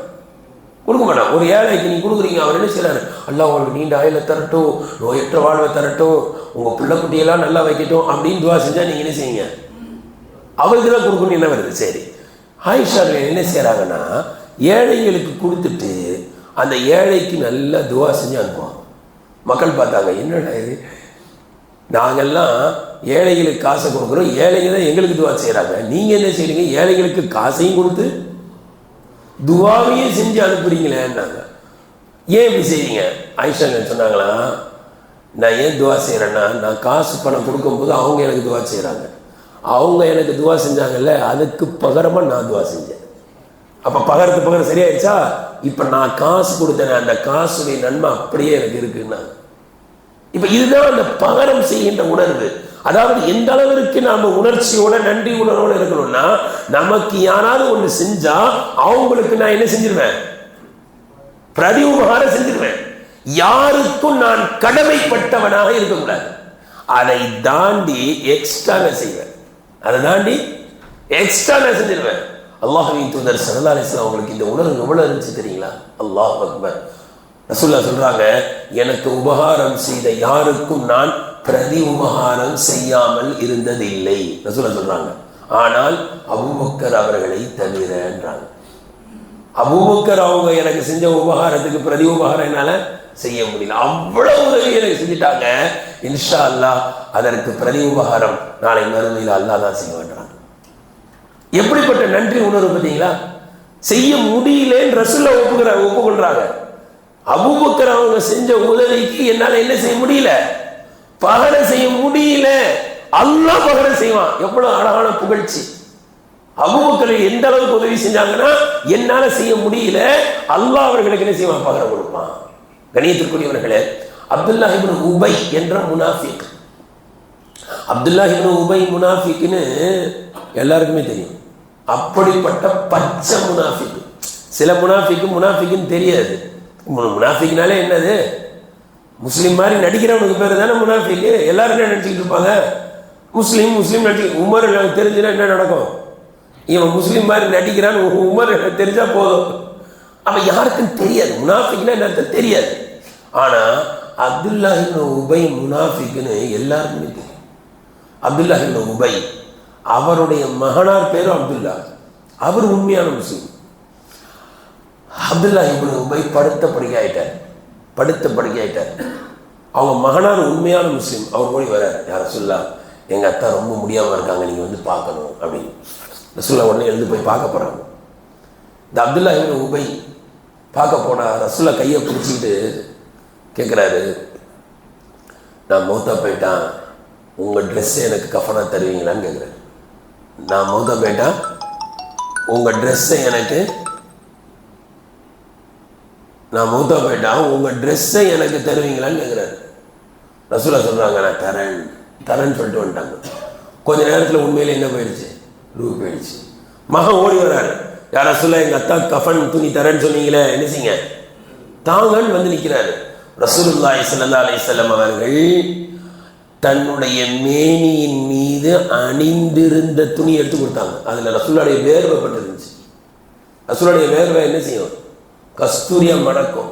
கொடுக்க மாட்டான். ஒரு ஏழைக்கு நீங்க கொடுக்குறீங்க, அவர் என்ன செய்யறாரு? அல்லாஹ் உங்களுக்கு நீண்ட ஆயுளை தரட்டும், நோயற்ற வாழ்வை தரட்டும், உங்க பிள்ளை குட்டியெல்லாம் நல்லா வைக்கட்டும் அப்படின்னு துவா செஞ்சா நீங்க என்ன செய்யுங்க? அவருக்கு தான் கொடுக்கணும். என்ன வருது? சரி, ஆயிஷா என்ன செய்யறாங்கன்னா, ஏழைகளுக்கு கொடுத்துட்டு அந்த ஏழைக்கு நல்லா துவா செஞ்சு அனுப்புவாங்க. மக்கள் பார்த்தாங்க, என்னடா இது, நாங்கெல்லாம் ஏழைகளுக்கு காசை கொடுக்குறோம், ஏழைங்க தான் எங்களுக்கு துவா செய்யறாங்க, நீங்க என்ன செய்றீங்க? ஏழைகளுக்கு காசையும் கொடுத்து துவாவையும் செஞ்சு அனுப்புறீங்களேன்னாங்க. ஏன் இப்படி செய்வீங்க? ஆயிஷா சொன்னாங்களா, நான் ஏன் துவா செய்யறேன்னா, நான் காசு பணம் கொடுக்கும்போது அவங்க எனக்கு துவா செய்யறாங்க, அவங்க எனக்கு துவா செஞ்சாங்கல்ல, அதுக்கு பகரமா நான் துவா செஞ்சேன். அப்ப பகரத்துக்கு பகரம் சரியாயிடுச்சா? இப்ப நான் காசு கொடுத்தேன், அந்த காசுடைய நன்மை அப்படியே எனக்கு இருக்குன்னா. இப்ப இதுதான் அந்த பகரம் செய்கின்ற உணர்வு. அதாவது எந்த அளவிற்கு நாம உணர்ச்சியோட நன்றி உணர்வோட இருக்கணும்னா, நமக்கு யாராவது ஒண்ணு செஞ்சா அவங்களுக்கு நான் என்ன செஞ்சிருவேன்? பிரதி உபகாரம் செஞ்சிருவேன். யாருக்கும் நான் கடமைப்பட்டவனாக இருக்கக்கூடாது. அதை தாண்டி எக்ஸ்ட்ரா செய்வேன், அதை தாண்டி எக்ஸ்ட்ரா செஞ்சிருவேன். அல்லாஹ்வின் தூதர் ஸல்லல்லாஹு அலைஹி வஸல்லம் அவங்களுக்கு இந்த உணர்வு எவ்வளவு இருந்துச்சு தெரியுங்களா? அல்லாஹ் அக்பர். ரசூலுல்லாஹ் சொல்றாங்க, எனக்கு உபகாரம் செய்த யாருக்கும் நான் பிரதி உபகாரம் செய்யாமல் இருந்ததில்லை ரசூலுல்லாஹ் சொல்றாங்க. ஆனால் அபூபக்கர் அவர்களை தவிரன்றாங்க. அபூபக்கர் அவங்க எனக்கு செஞ்ச உபகாரத்துக்கு பிரதி உபகாரம் என்னால செய்ய முடியல, அவ்வளவு உதவி எனக்கு செஞ்சுட்டாங்க. இன்ஷா அல்லாஹ் அதற்கு பிரதி உபகாரம் நாளை மறுமையில் அல்லாஹ் தான் செய்வான்றாங்க. எப்படிப்பட்ட நன்றி உணர்வு பார்த்தீங்களா? செய்ய முடியலன்னு ரசூலுல்லாஹ் ஒப்புக்கொள்றாங்க. அபூபக்கர் அவங்க செஞ்ச உதவிக்கு என்னால என்ன செய்ய முடியல, பகரம் செய்ய முடியல, அல்லாஹ் பகரம் செய்வான். எவ்வளவு அழகான புகழ்ச்சி! அபூபக்கர் எந்த அளவுக்கு உதவி செஞ்சாங்கன்னா, என்னால செய்ய முடியல, அல்லாஹ் அவர்களுக்கு என்ன செய்வான்? பகரம் கொடுப்பான். கணியத்திற்குரியவர்களே, அப்துல்லாஹ் இப்னு உபை என்ற முனாஃபிக், அப்துல்லாஹ் இப்னு உபை முனாஃபிக்னு எல்லாருக்குமே தெரியும். அப்படிப்பட்ட பச்சை முனாஃபிக். சில முனாஃபிக்குன்னு தெரியாது. முனாஃபிக்னாலே என்னது? முஸ்லீம் மாதிரி நடிக்கிறவனுக்கு பேர் தானே முனாஃபிக். எல்லாரும் என்ன நினைச்சுக்கிட்டு இருப்பாங்க? முஸ்லீம் நடிச்சு உமர் தெரிஞ்சுன்னா என்ன நடக்கும்? இவன் முஸ்லீம் மாதிரி நடிக்கிறான்னு உமர் தெரிஞ்சா போதும். அவன் யாருக்கும் தெரியாது, முனாஃபிக்னா என்ன தெரியாது. ஆனா அப்துல்லாஹ் இப்னு உபை முனாஃபிக்னு எல்லாருக்குமே தெரியும். அப்துல்லாஹ் இப்னு உபை, அவருடைய மகனார் பேரும் அப்துல்லா, அவர் உண்மையான முஸ்லீம். அப்துல்லாஹ் இப்னு உபை படுத்த படுக்கை ஆயிட்டார். அவங்க மகனார் உண்மையான முஸ்லீம். அவர் போய் வர, யார சொல்லா, எங்க அத்தா ரொம்ப முடியாம இருக்காங்க, நீங்க வந்து பார்க்கணும் அப்படின்னு. ரசூலுல்லாஹ் உடனே எழுந்து போய் பார்க்க போறாங்க. இந்த அப்துல்லா இப்னு உபை பார்க்க போனா ரசூலை கையை பிடிச்சிக்கிட்டு கேட்குறாரு, நான் மௌத்தா போயிட்டான், உங்கள் ட்ரெஸ்ஸை எனக்கு கஃபனா தருவீங்களான்னு கேட்குறாரு. நான் மௌத்தா போயிட்டான், உங்கள் ட்ரெஸ்ஸை எனக்கு நான் மௌத்தா போயிட்டான் உங்கள் ட்ரெஸ்ஸை எனக்கு தருவீங்களான்னு கேட்குறாரு. ரசூலா சொல்கிறாங்க, நான் தரேன்னு சொல்லிட்டு வந்துட்டாங்க. கொஞ்ச நேரத்தில் உண்மையில என்ன போயிடுச்சு, ரூ போயிடுச்சு. மகன் ஓடி வர்றாரு, யார் ரசூலா எங்கள் அத்தா கஃபன் துணி தரேன்னு சொன்னீங்களே, என்ன செய்யுங்க தாங்கன்னு வந்து நிற்கிறாரு. ரசூலுல்லாஹி ஸல்லல்லாஹு அலைஹி வஸல்லம் அவர்கள் தன்னுடைய மேனியின் மீது அணிந்திருந்த துணி எடுத்து கொடுத்தாங்க. அதில் ரசூலுடைய வேர்வை பட்டிருந்துச்சு. ரசூலுடைய வேர்வை என்ன செய்யும், கஸ்தூரியா மணக்கும்.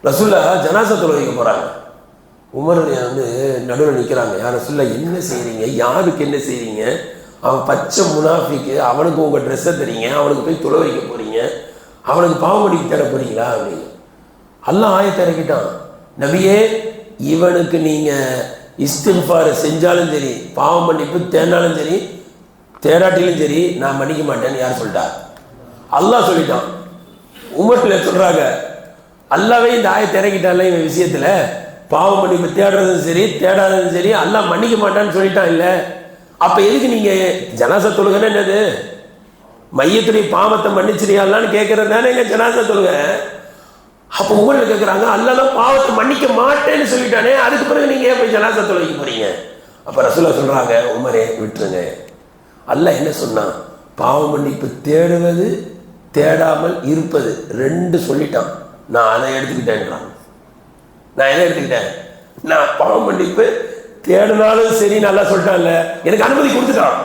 ரசூல்லா ஜனாசா தொழுகைக்கு போகிறாங்க. உமருடைய வந்து நடுவில் நிற்கிறாங்க. யார் ரசூல்லா என்ன செய்கிறீங்க, யாருக்கு என்ன செய்கிறீங்க, அவன் பச்சை முனாஃபிக்கு, அவனுக்கு உங்கள் ட்ரெஸ்ஸை தரீங்க, அவனுக்கு போய் தொழ வைக்க போகிறீங்க, அவனுக்கு பாவமடிக்கு தேட போகிறீங்களா அப்படின்னு. அல்லாஹ் ஆயத்தை இறக்கிட்டான், நபியே இவனுக்கு நீங்கள் இஸ்திக்ஃபார் செஞ்சாலும் சரி, பாவம் மன்னிப்பு தேடினாலும் சரி, தேடாட்டிலும் சரி, நான் மன்னிக்க மாட்டேன்னு யார் சொல்லிட்டா, அல்லாஹ் சொல்லிட்டான். உமர்ல சொல்கிறாங்க, அல்லாவே இந்த ஆயத்தை இறக்கிட்டான்ல இவன் விஷயத்தில், பாவம் மன்னிப்பு தேடுறதும் சரி தேடாததும் சரி அல்லாஹ் மன்னிக்க மாட்டான்னு சொல்லிட்டான். இல்லை அப்போ எதுக்கு நீங்கள் ஜனாசா தொழுகைன்னு என்னது, மையத்துடைய பாவத்தை மன்னிச்சிரியாலான்னு கேட்கறது தானே எங்கள் ஜனாசா தொழுகை. அப்போ உங்களை கேட்குறாங்க, அல்லாஹ் பாவத்தை மன்னிக்க மாட்டேன்னு சொல்லிட்டானே, அதுக்கு பிறகு நீங்கள் ஏன் போய் ஜனாசா தொழுகைக்கு போறீங்க. அப்போ ரசூலா சொல்கிறாங்க, உமரே விட்டுருங்க, அல்லாஹ் என்ன சொன்னான், பாவ மன்னிப்பு தேடுவது தேடாமல் இருப்பது ரெண்டு சொல்லிட்டான், நான் அதை எடுத்துக்கிட்டேன்றான். நான் எதை எடுத்துக்கிட்டேன், நான் பாவ மன்னிப்பு தேடினாலும் சரி நல்லா சொல்லிட்டான்ல, எனக்கு அனுமதி கொடுத்துட்டான்,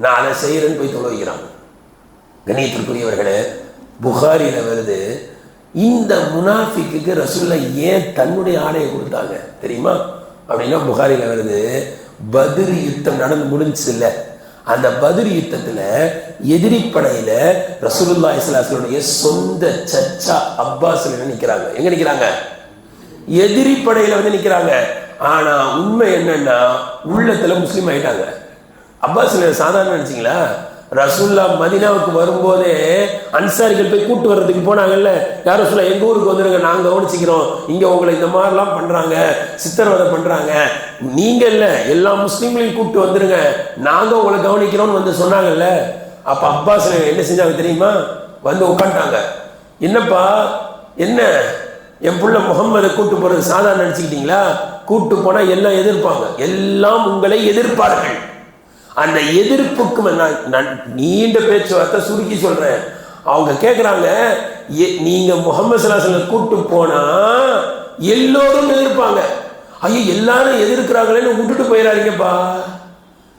நான் அதை செய்கிறேன்னு போய் தொழ வைக்கிறான். கண்ணியத்திற்குரியவர்களே, புகாரியில் வருது, இந்த முனாஃபிக்கு ரசூலுல்லா ஏன் தன்னுடைய ஆடையை கொடுத்தாங்க தெரியுமா அப்படின்னா, புகாரியில் வருது, பத்ர் யுத்தம் நடந்து முடிஞ்சு இல்லை, அந்த பத்ர் யுத்தத்தில் எதிரிப்படையில் ரசூலுல்லாஹி ஸல்லல்லாஹு அலைஹி வஸல்லம் சொந்த சச்சா அப்பாஸ் நிற்கிறாங்க. எங்க நிற்கிறாங்க, எதிரிப்படையில் வந்து நிற்கிறாங்க. ஆனா உண்மை என்னன்னா, உள்ளத்துல முஸ்லீம் ஆயிட்டாங்க. அப்பாஸ் சாதாரண நினைச்சிங்களா, ரசூல்லா மதீனாவுக்கு வரும்போதே அன்சாரிகள் போய் கூட்டு வர்றதுக்கு போனாங்கல்ல, யாரும் சொல்ல எங்க ஊருக்கு வந்துருங்க, நாங்க கவனிச்சுக்கிறோம், இங்க உங்களை இந்த மாதிரிலாம் பண்றாங்க, சித்திரவதை பண்றாங்க, நீங்க இல்ல எல்லா முஸ்லீம்களையும் கூப்பிட்டு வந்துருங்க, நாங்க உங்களை கவனிக்கிறோம்னு வந்து சொன்னாங்கல்ல. அப்ப அப்பாஸ் என்ன செஞ்சாங்க தெரியுமா, வந்து உட்காந்துட்டாங்க. என்னப்பா என்ன என் புள்ள முகம்மதை கூட்டு போறது சாதாரண நினைச்சுக்கிட்டீங்களா, கூட்டு போனா எல்லாம் எதிர்ப்பாங்க, எல்லாம் உங்களை எதிர்ப்பார்கள். அந்த எதிர்ப்புக்கு நான் நீண்ட பேச்சுவார்த்தை சுருக்கி சொல்றேன். அவங்க கேட்குறாங்க, நீங்க முகமது ஸல்லல்லாஹு அலைஹி வஸல்லம் கூட்டு போனா எல்லோரும் எதிர்ப்பாங்க, ஐயோ எல்லாரும் எதிர்க்கிறாங்களேன்னு விட்டுட்டு போயிடாதீங்கப்பா,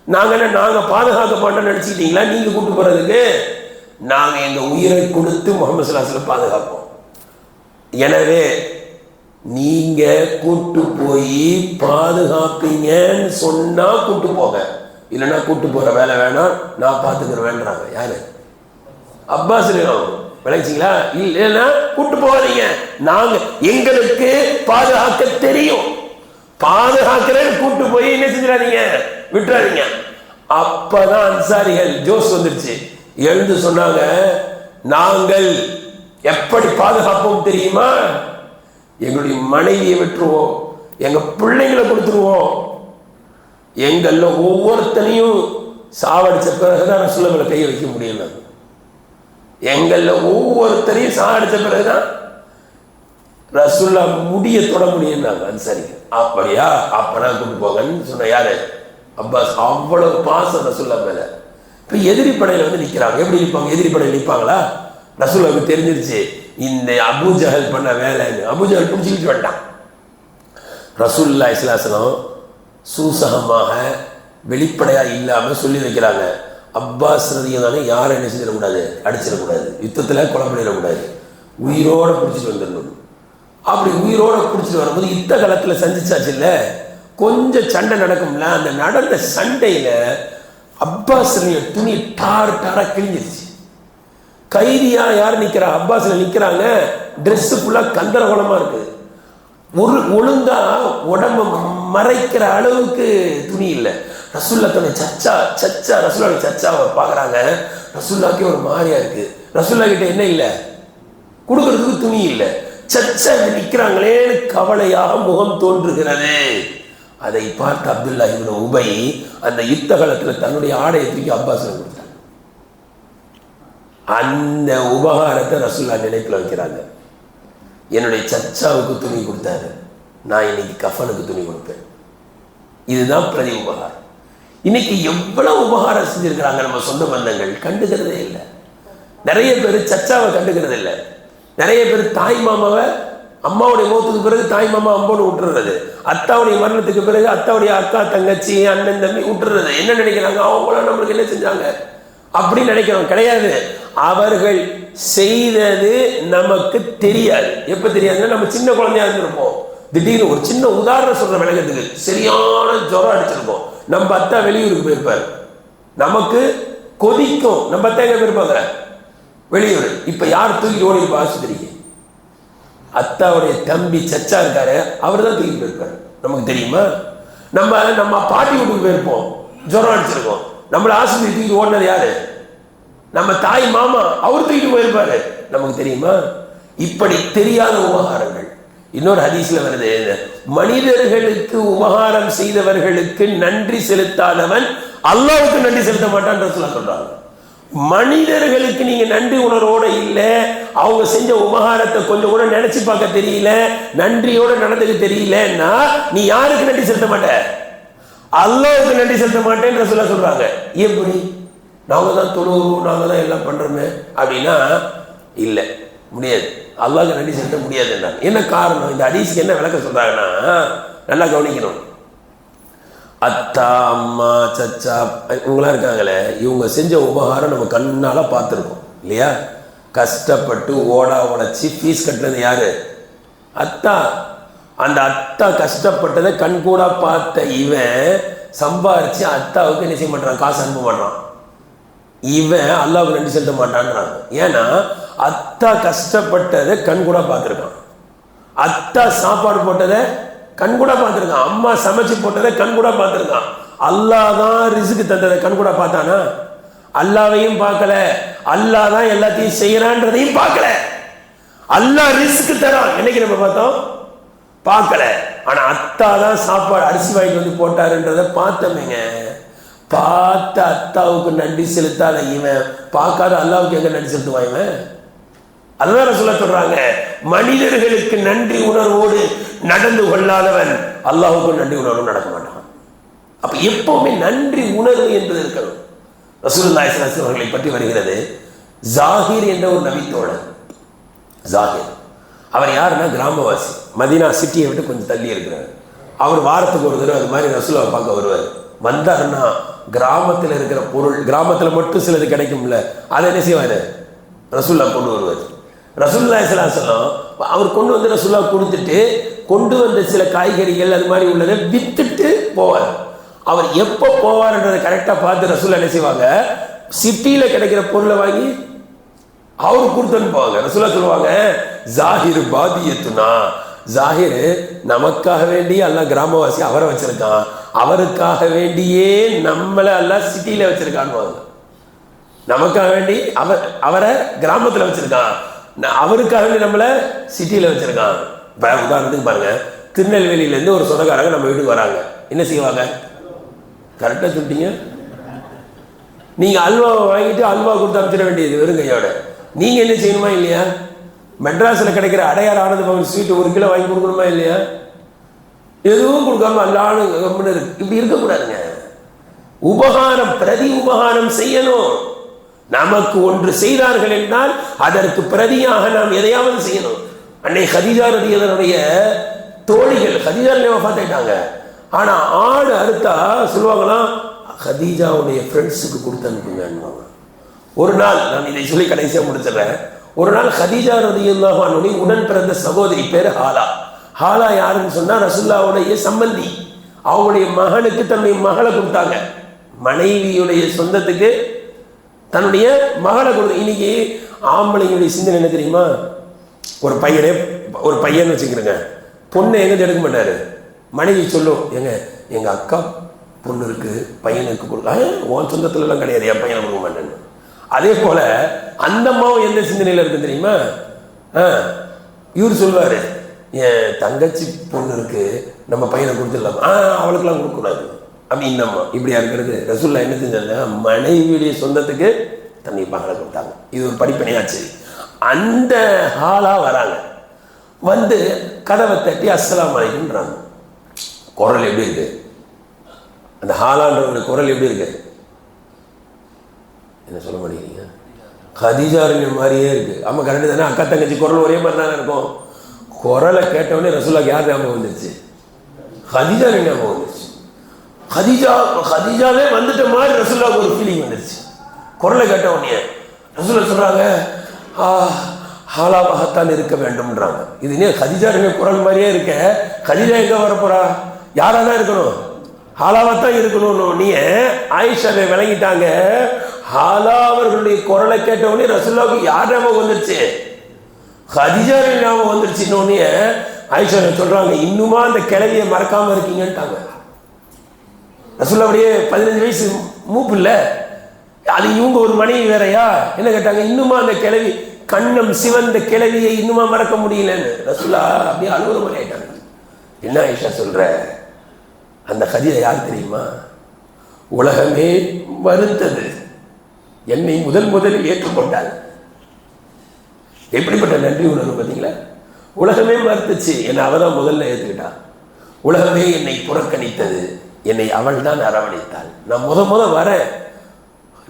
நாங்க பாதுகாக்க மாட்டோம்னு நினைச்சுக்கிட்டீங்களா, நீங்க கூட்டு போறதுக்கு நாங்க எங்க உயிரை கொடுத்து முகமது ஸல்லல்லாஹு அலைஹி வஸல்லம் பாதுகாப்போம். எனவே நீங்க கூட்டு போய் பாதுகாப்பீங்கன்னு சொன்னா கூட்டு போங்க, இல்லைன்னா கூட்டு போற வேலை வேணாம், நான் பார்த்துக்கிறேன்றாங்க. யாரு, அப்பாஸ் விளைச்சிங்களா, இல்லைன்னா கூட்டு போகாதீங்க, நாங்க எங்களுக்கு பாதுகாக்க தெரியும், பாதுகாக்கிறேன்னு கூட்டு போய் என்ன செஞ்சிடாதீங்க, விட்டுறாதீங்க. அப்பதான் அன்சாரிகள் ஜோஸ் வந்துருச்சு, எழுந்து சொன்னாங்க, நாங்கள் எப்படி பாதுகாப்போம் தெரியுமா, எங்களுடைய மனைவியை விட்டுருவோம், எங்க பிள்ளைங்களை கொடுத்துருவோம், எங்கள்ல ஒவ்வொருத்தனையும் சாவடிச்ச பிறகுதான் ரசூலுல்லாஹ் கையை வைக்க முடியல, எங்கள்ல ஒவ்வொருத்தரையும் சாவடிச்ச பிறகுதான் ரசூலுல்லாஹ் முடிய தொட முடியும்னாங்க. அது சரி, அப்படியா, அப்பனா கூட்டு போங்கன்னு சொன்ன யாரு, அப்பாஸ். அவ்வளவு பாசம் ரசூலுல்லாஹ் மேல. இப்ப எதிரி படையில வந்து நிக்கிறாங்க, எப்படி நிற்பாங்க, எதிரி படையில நிற்பாங்களா, ரசூலுல்லாஹ்வுக்கு தெரிஞ்சிருச்சு இந்த அபூ ஜஹல் பண்ண வேலைன்னு. அபூ ஜஹல் பிடிச்சிக்கிட்டு வேண்டாம். ரசூலுல்லாஹி ஸல்லல்லாஹு அலைஹி வஸல்லம் சூசகமாக வெளிப்படையா இல்லாம சொல்லி வைக்கிறாங்க, அப்பாஸ் ரலியல்லாஹு அன்ஹு யாரை என்ன செஞ்சிடக்கூடாது, அடிச்சிடக்கூடாது, யுத்தத்தில் கொலை பண்ணிடக்கூடாது, உயிரோட பிடிச்சிட்டு வந்துடணும். அப்படி உயிரோட பிடிச்சிட்டு வரும்போது யுத்த காலத்தில் சந்திச்சாச்சு இல்ல, கொஞ்சம் சண்டை நடக்கும்ல, அந்த நடந்த சண்டையில அப்பாஸ் துணி டாரா கிழிஞ்சிருச்சு. கைதியா யார் நிக்கிறா, அப்பாஸ் நிக்கிறாங்க, ட்ரெஸ் ஃபுல்லா கந்தரகோலமா இருக்கு, ஒழுங்கா உடம்ப மறைக்கிற அளவுக்கு துணி இல்லை. ரசூல்லா தன்னை சச்சா ரசூல்லா சச்சாவை பார்க்குறாங்க. ரசூல்லாக்கே ஒரு மாதிரியா இருக்கு. ரசூல்லா கிட்ட என்ன இல்லை, கொடுக்கறதுக்கு துணி இல்லை. சச்சா நிற்கிறாங்களேன்னு கவலையாக முகம் தோன்றுகிறது. அதை பார்த்து அப்துல்லா இப்னு உபை அந்த யுத்த காலத்தில் தன்னுடைய ஆடையை தூக்கி அப்பாஸ் கொடுத்தாங்க. அந்த உபகாரத்தை ரசூல்லா நினைப்பில் வைக்கிறாங்க. என்னுடைய சச்சாவுக்கு துணி கொடுத்தாரு, நான் இன்னைக்கு கஃபனுக்கு துணி கொடுப்பேன். இதுதான் பிரதி உபகாரம். இன்னைக்கு எவ்வளவு உபகாரம் செஞ்சிருக்கிறாங்க நம்ம சொந்த பந்தங்கள், கண்டுக்கிறதே இல்லை. நிறைய பேர் சச்சாவை கண்டுக்கிறது இல்லை. நிறைய பேர் தாய் மாமாவை அம்மாவுடைய மௌத்துக்கு பிறகு தாய் மாமா அம்போன்னு விட்டுறது, அத்தாவுடைய மரணத்துக்கு பிறகு அத்தாவுடைய அக்கா தங்கச்சி அண்ணன் தம்பி விட்டுறது. என்ன நினைக்கிறாங்க, அவங்களாம் நம்மளுக்கு என்ன செஞ்சாங்க அப்படின்னு நினைக்கிறோம். கிடையாது. அவர்கள் செய்தது நமக்கு தெரியாது. எப்ப தெரியாதுன்னா நம்ம சின்ன குழந்தையா இருந்திருப்போம். திடீர்னு ஒரு சின்ன உதாரணம் சொல்ற விளக்கத்துக்கு, சரியான ஜுரம் அடிச்சிருப்போம். நம்ம அத்தா வெளியூருக்கு போயிருப்பாரு, நமக்கு கொதிக்கும். நம்ம அத்தா எங்க போயிருப்பாங்க, வெளியூர். இப்ப யார் தூக்கிட்டு ஓடி இருப்பா ஆஸ்பத்திரிக்கு? அத்தாவுடைய தம்பி சச்சா இருக்காரு, அவர் தான் தூக்கிட்டு போயிருப்பாரு. நமக்கு தெரியுமா? நம்ம பாட்டி வீட்டுக்கு போயிருப்போம், ஜுரம் அடிச்சிருக்கோம். நம்மளை ஆஸ்பத்திரி தூக்கிட்டு ஓடினது யாரு? நம்ம தாய் மாமா, அவர் தூக்கிட்டு போயிருப்பாரு. நமக்கு தெரியுமா? இப்படி தெரியாத உபகாரங்கள். இன்னொரு ஹதீஸ்ல வருது, மனிதர்களுக்கு உபகாரம் செய்தவர்களுக்கு நன்றி செலுத்தாதவன் அல்லாஹ்வுக்கு நன்றி செலுத்த மாட்டான் சொல்றாங்க. மனிதர்களுக்கு நீங்க நன்றி உணர்வோட இல்ல, அவங்க செஞ்ச உபகாரத்தை கொஞ்சம் கூட நினைச்சு பார்க்க தெரியல, நன்றியோட நடந்துக்க தெரியலன்னா நீ யாருக்கு நன்றி செலுத்த மாட்ட? அல்லாஹ்வுக்கு நன்றி செலுத்த மாட்டேன்னு சொல்றாங்க. எப்படி? நாங்க தான் தொழுவோம், நாங்க தான் எல்லாம் பண்றோமே அப்படின்னா இல்ல, முடியாது. அல்லாஹ்வுக்கு நன்றி செலுத்த முடியாது. என்ன காரணம்? இந்த ஹதீஸ்க்கு என்ன விளக்கம் சொல்றாங்கன்னா, நல்லா கவனிக்கணும். அத்தா அம்மா சச்சா இவங்களாம் இருக்காங்களே, இவங்க செஞ்ச உபகாரம் நம்ம கண்ணால பார்த்துருக்கோம் இல்லையா? கஷ்டப்பட்டு ஓடா உழைச்சி ஃபீஸ் கட்டுறது யாரு? அத்தா. அந்த அத்தா கஷ்டப்பட்டதை கண் கூட பார்த்த இவன் சம்பாரிச்சு அத்தாவுக்கு என்ன செய்ய மாட்டான், காசு அனுப்ப மாட்டான். இவன் அல்லாஹ்வுக்கு நன்றி செலுத்த மாட்டான்றாங்க. ஏன்னா அத்தா கஷ்டப்பட்டதை கண் கூட பார்த்துருக்கான், அத்தா சாப்பாடு போட்டதை கண் கூட பார்த்துருக்கான், அம்மா சமைச்சு போட்டதை கண் கூட பார்த்துருக்கான். அல்லாஹ் தான் ரிஸ்க் தந்ததை கண் கூட பார்த்தானா? அல்லாவையும் பார்க்கல, அல்லாஹ் தான் எல்லாத்தையும் செய்யறான்றதையும் பார்க்கல. அல்லாஹ் ரிஸ்க் தரான், என்னைக்கு நம்ம பார்த்தோம்? பார்க்கல. ஆனா அத்தா தான் சாப்பாடு அரிசி வாங்கிட்டு வந்து போட்டாருன்றதை பார்த்தோமேங்க. பார்த்த அத்தாவுக்கு நன்றி செலுத்தாத இவன் பார்க்காத அல்லாவுக்கு எங்க நன்றி செலுத்துவான் இவன்? அதுதான் சொல்ல சொல்றாங்க, மனிதர்களுக்கு நன்றி உணர்வோடு நடந்து கொள்ளாதவன் அல்லாஹ்வுக்கு நன்றி உணர்வு நடக்க மாட்டான். அப்ப எப்பவுமே நன்றி உணர்வு என்பது இருக்கணும். ரசூலுல்லாஹி ஸல்லல்லாஹு அலைஹி வஸல்லம் அவர்களை பற்றி வருகிறது, ஜாகிர் என்ற ஒரு நபித்தோழர். ஜாகிர் அவர் யாருன்னா கிராமவாசி, மதீனா சிட்டியை விட்டு கொஞ்சம் தள்ளி இருக்கிறார். அவர் வாரத்துக்கு ஒரு தடவை அது மாதிரி ரசூலுல்லாஹை பார்க்க வருவார். வந்தாருன்னா கிராமத்தில் இருக்கிற பொருள், கிராமத்தில் மட்டும் சிலது கிடைக்கும்ல, அதை என்ன செய்வார்? ரசூலுல்லாஹ் கொண்டு வருவார். ரசூலுல்லாஹி ஸல்லல்லாஹு அலைஹி வஸல்லம் அவர் கொண்டு வந்து ரசூலுல்லாஹ் கொடுத்துட்டு, கொண்டு வந்த சில காய்கறிகள் அது மாதிரி உள்ளதை வித்துட்டு போவார். அவர் எப்போ போவார்ன்றதை கரெக்டாக பார்த்து ரசூலுல்லாஹ் என்ன செய்வாங்க, சிட்டியில் கிடைக்கிற பொருளை வாங்கி அவரு கொடுத்துன்னு போவாங்க. ரசூலுல்லாஹ் சொல்லுவாங்க, ஜாஹிர் பாதியத்துனா, ஜாஹிர் நமக்காக வேண்டி அல்லாஹ் கிராமவாசி அவரை வச்சிருக்கான், அவருக்காக வேண்டியே நம்மளை அல்லாஹ் சிட்டியில வச்சிருக்கான்னு. நமக்காக வேண்டி அவரை கிராமத்தில் வச்சிருக்கான், அவருக்காக வேண்டி நம்மளை சிட்டியில வச்சிருக்கான். உதாரணத்துக்கு பாருங்க, திருநெல்வேலியிலேருந்து ஒரு சொந்தக்காரங்க நம்ம வீட்டுக்கு வராங்க, என்ன செய்வாங்க? கரெக்டாக சொல்லிட்டீங்க. நீங்க அல்வாவை வாங்கிட்டு அல்வா கொடுத்து அனுப்பிச்சிட வேண்டியது வெறும் கையோட. நீங்க என்ன செய்யணுமா இல்லையா? மெட்ராஸில் கிடைக்கிற அடையார் ஆனந்த பவன் ஸ்வீட் 1 கிலோ வாங்கி கொடுக்கணுமா இல்லையா? எதுவும் கொடுக்காம அல்லான்னு இப்படி இருக்கக்கூடாதுங்க. உபகாரம், பிரதி உபகாரம் செய்யணும். நமக்கு ஒன்று செய்தார்கள் என்றால் அதற்கு பிரதியாக நாம் எதையாவது செய்யணும். அன்னை கதீஜா ரலியல்லாஹுடைய தோழிகள், கதீஜா பார்த்துட்டாங்க. ஆனா ஆடு அறுத்தா சொல்லுவாங்களாம், கதீஜாவுடைய ஃப்ரெண்ட்ஸுக்கு கொடுத்து அனுப்புங்க. ஒரு நாள், நான் இதை சொல்லி கடைசியாக முடிச்சிடுறேன். ஒரு நாள் கதீஜா ரலியல்லாஹு அன்ஹா உடன் பிறந்த சகோதரி பேரு ஹாலா. ஹாலா யாருன்னு சொன்னா ரசூலுல்லாஹ்வுடைய சம்பந்தி. அவங்களுடைய மகனுக்கு தன்னுடைய மகளை கொடுத்தாங்க. மனைவியுடைய சொந்தத்துக்கு தன்னுடைய மகளை கொடுத்து. இன்னைக்கு ஆம்பளைங்களுடைய சிந்தனை என்ன தெரியுமா? ஒரு பையன் வச்சுக்கிறேங்க, பொண்ணை எங்க எடுக்க மாட்டாரு. மனைவி சொல்லும், எங்க அக்கா பொண்ணு இருக்கு, பையனுக்கு கொடுக்க, உன் சொந்தத்துலலாம் கிடையாது, என் பையனை கொடுக்க மாட்டேன்னு. அதே போல அந்த அம்மாவும் எந்த சிந்தனையில் இருக்கு தெரியுமா? இவர் சொல்வாரு, என் தங்கச்சி பொண்ணு இருக்கு, நம்ம பையனை கொடுத்துடலாம், அவளுக்கெல்லாம் கொடுக்கக்கூடாது அப்படி. இந்த அம்மா இப்படியா இருக்கிறது. ரசூலுல்லாஹ் என்ன செஞ்சாங்க? மனைவியுடைய சொந்தத்துக்கு தண்ணி பகலை கொடுத்தாங்க. இது ஒரு படிப்பனையாச்சு. அந்த ஹாலா வராங்க, வந்து கதவை தட்டி அஸ்ஸலாமு அலைக்கும்ன்றாங்க. குரல் எப்படி இருக்கு? அந்த ஹாலான்றவங்க குரல் எப்படி இருக்கு? என்ன சொல்ல மாட்டேங்கிறீங்க? கதீஜாருங்க மாதிரியே இருக்கு. ஆமாம், கரெக்டு தானே? அக்கா தங்கச்சி குரல் ஒரே மாதிரி தானே இருக்கும். குரலை கேட்டவுடனே ரசூலுல்லாஹ் யார் ஞாபகம் வந்துருச்சு? கதீஜாரு ஞாபகம் வந்துருச்சு. கதீஜாவே வந்துட்ட மாதிரி ரசூலுல்லாஹ்வுக்கு ஒரு ஃபீலிங் வந்துருச்சு. குரலை கேட்ட உடனே ரசூலுல்லாஹ் சொல்றாங்க, ஹாலாவாகத்தான் இருக்க வேண்டும்ன்றாங்க. இது ஏன் கதீஜாருங்க குரல் மாதிரியே இருக்க, கதீஜா எங்க வரப்போறா? யாரா தான் இருக்கணும்? ஹாலாவாத்தான் இருக்கணும்னு நீ ஆயிஷாவை விளங்கிட்டாங்க. ஹாலா அவர்களுடைய குரலை கேட்ட உடனே ரசூலுல்லாஹ்வுக்கு யார் ஞாபகம் வந்துருச்சு? கதீஜா ஞாபகம் வந்துருச்சுன்னு ஆயிஷா சொல்றாங்க, இன்னுமா அந்த கிழவியை மறக்காம இருக்கீங்கன்ட்டாங்க. ரசூலுல்லாஹ் அப்படியே 15 வயசு மூப்பு இல்லை, அது இவங்க ஒரு மனைவி வேறையா? என்ன கேட்டாங்க? இன்னுமா அந்த கிழவி, கண்ணம் சிவந்த கிழவியை இன்னுமா மறக்க முடியலன்னு ரசூலுல்லாஹ் அப்படியே அழுகுற மாதிரி ஆயிட்டாங்க. என்ன ஆயிஷா சொல்ற? அந்த கதீஜா யார் தெரியுமா? உலகமே வருந்தது, என்னை முதலில் ஏற்றுக்கொண்டாள். எப்படிப்பட்ட நன்றி உணர்வு பார்த்தீங்களா? உலகமே மறுத்துச்சு, என்னை அவள் தான் முதல்ல ஏற்றுக்கிட்டா. உலகமே என்னை புறக்கணித்தது, என்னை அவள் தான் அரவணைத்தாள். நான் முத வரேன்,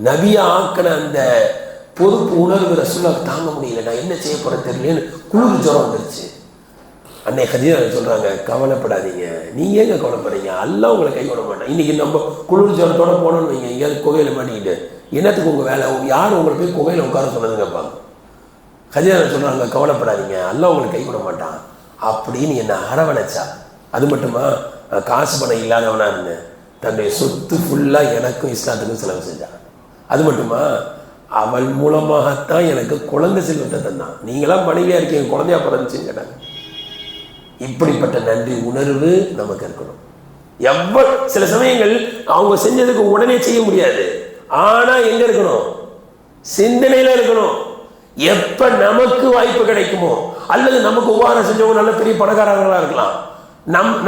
நபியா ஆக்கின அந்த பொறுப்பு உணர்வு ரசூலுல்லாஹ் தாங்க முடியல. நான் என்ன செய்ய போறேன் தெரியலன்னு குளிர் ஜுரம் வந்துருச்சு. அன்னை கதீஜா சொல்றாங்க, கவலைப்படாதீங்க. நீங்க எங்க கவலைப்படுறீங்க? அல்லாஹ் உங்களை கை விட மாட்டேன். இன்னைக்கு நம்ம குளிர் ஜுரத்தோட போனோம்னு வைங்க, எங்கேயாவது குகையில மாட்டிக்கிட்டு, என்னத்துக்கு உங்க வேலை? யார் உங்களை போய் குகையில உட்கார சொன்னதுங்க கேட்பாங்க. கதீஜா சொல்றாங்க, கவலைப்படாதீங்க, அல்லாஹ் உங்களை கை விட மாட்டான் அப்படின்னு என்னை அரவணைச்சா. அது மட்டுமா, காசு பணம் இல்லாதவனா இருந்தேன், தன்னுடைய சொத்து ஃபுல்லா எனக்கும் இஸ்லாத்துக்கும் செலவு செஞ்சான். அது மட்டுமா, அவள் மூலமாகத்தான் எனக்கு குழந்தை செல்வத்தை தந்தான். நீங்களாம் மனைவியா இருக்கீங்க, குழந்தையா பிறந்துச்சுன்னு கேட்டாங்க. இப்படிப்பட்ட நன்றி உணர்வு நமக்கு இருக்கணும். சில சமயங்கள் அவங்க செஞ்சதுக்கு உடனே செய்ய முடியாது, ஆனா எங்க இருக்கணும்? சிந்தனையில இருக்கணும். எப்ப நமக்கு வாய்ப்பு கிடைக்குமோ, அல்லது நமக்கு உபகாரம் செஞ்சவங்க நல்ல பெரிய பணக்காரங்களா இருக்கலாம்,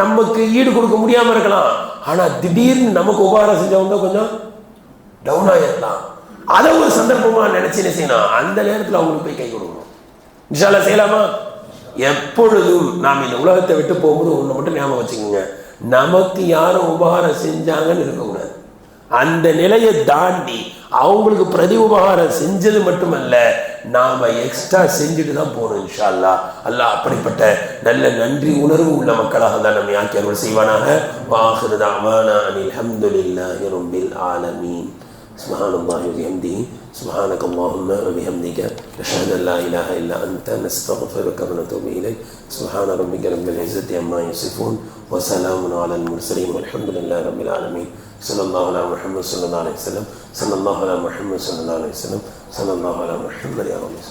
நமக்கு ஈடு கொடுக்க முடியாம இருக்கலாம், ஆனா திடீர்னு நமக்கு உபகாரம் செஞ்சவங்க கொஞ்சம் டவுன் ஆகிடலாம். அதை ஒரு சந்தர்ப்பமா நினைச்சு என்ன செய்யணும்? அந்த நேரத்தில் அவங்களுக்கு போய் கை கொடுக்கணும். இன்ஷா அல்லாஹ் செய்யலாமா? எப்பொழுதும் நாம் இந்த உலகத்தை விட்டு போகும்போது ஒன்று மட்டும் ஞாபகம் வச்சுக்கோங்க, நமக்கு யாரும் உபகாரம் செஞ்சாங்கன்னு இருக்கக்கூடாது. அந்த நிலையை தாண்டி அவங்களுக்கு பிரதி உபகாரம் செஞ்சது மட்டுமல்ல, நாம எக்ஸ்ட்ரா செஞ்சுட்டு தான் போகணும். இன்ஷா அல்லாஹ். அல்லாஹ் அப்படிப்பட்ட நல்ல நன்றி உணர்வு உள்ள மக்களாக தான் நம்ம ஆக்கி அருள் செய்வானாக. வாஹிரு தஅவானா அனில் ஹம்துலில்லாஹி ரப்பில் ஆலமீன். சுப்ஹானல்லாஹி வ பிஹம்திஹி சுப்ஹானக்கல்லாஹும்ம வ பிஹம்திக அஷ்ஹது அன் லா இலாஹா இல்லா அன்த நஸ்தக்ஃபிருக வ நத்தூபு இலைக். சுப்ஹான ரப்பிக ரப்பில் இஸ்ஸத்தி அம்மா யசிஃபூன் வ ஸலாமுன் அலல் முர்ஸலீன் வல்ஹம்துலில்லாஹி ரப்பில் ஆலமீன். ஸல்லல்லாஹு அலா முஹம்மது ஸல்லல்லாஹு அலைஹி வஸல்லம். ஸல்லல்லாஹு அலா முஹம்மது ஸல்லல்லாஹு அலைஹி வஸல்லம். ஸல்லல்லாஹு அலா முஹம்மது யா ரப்பி.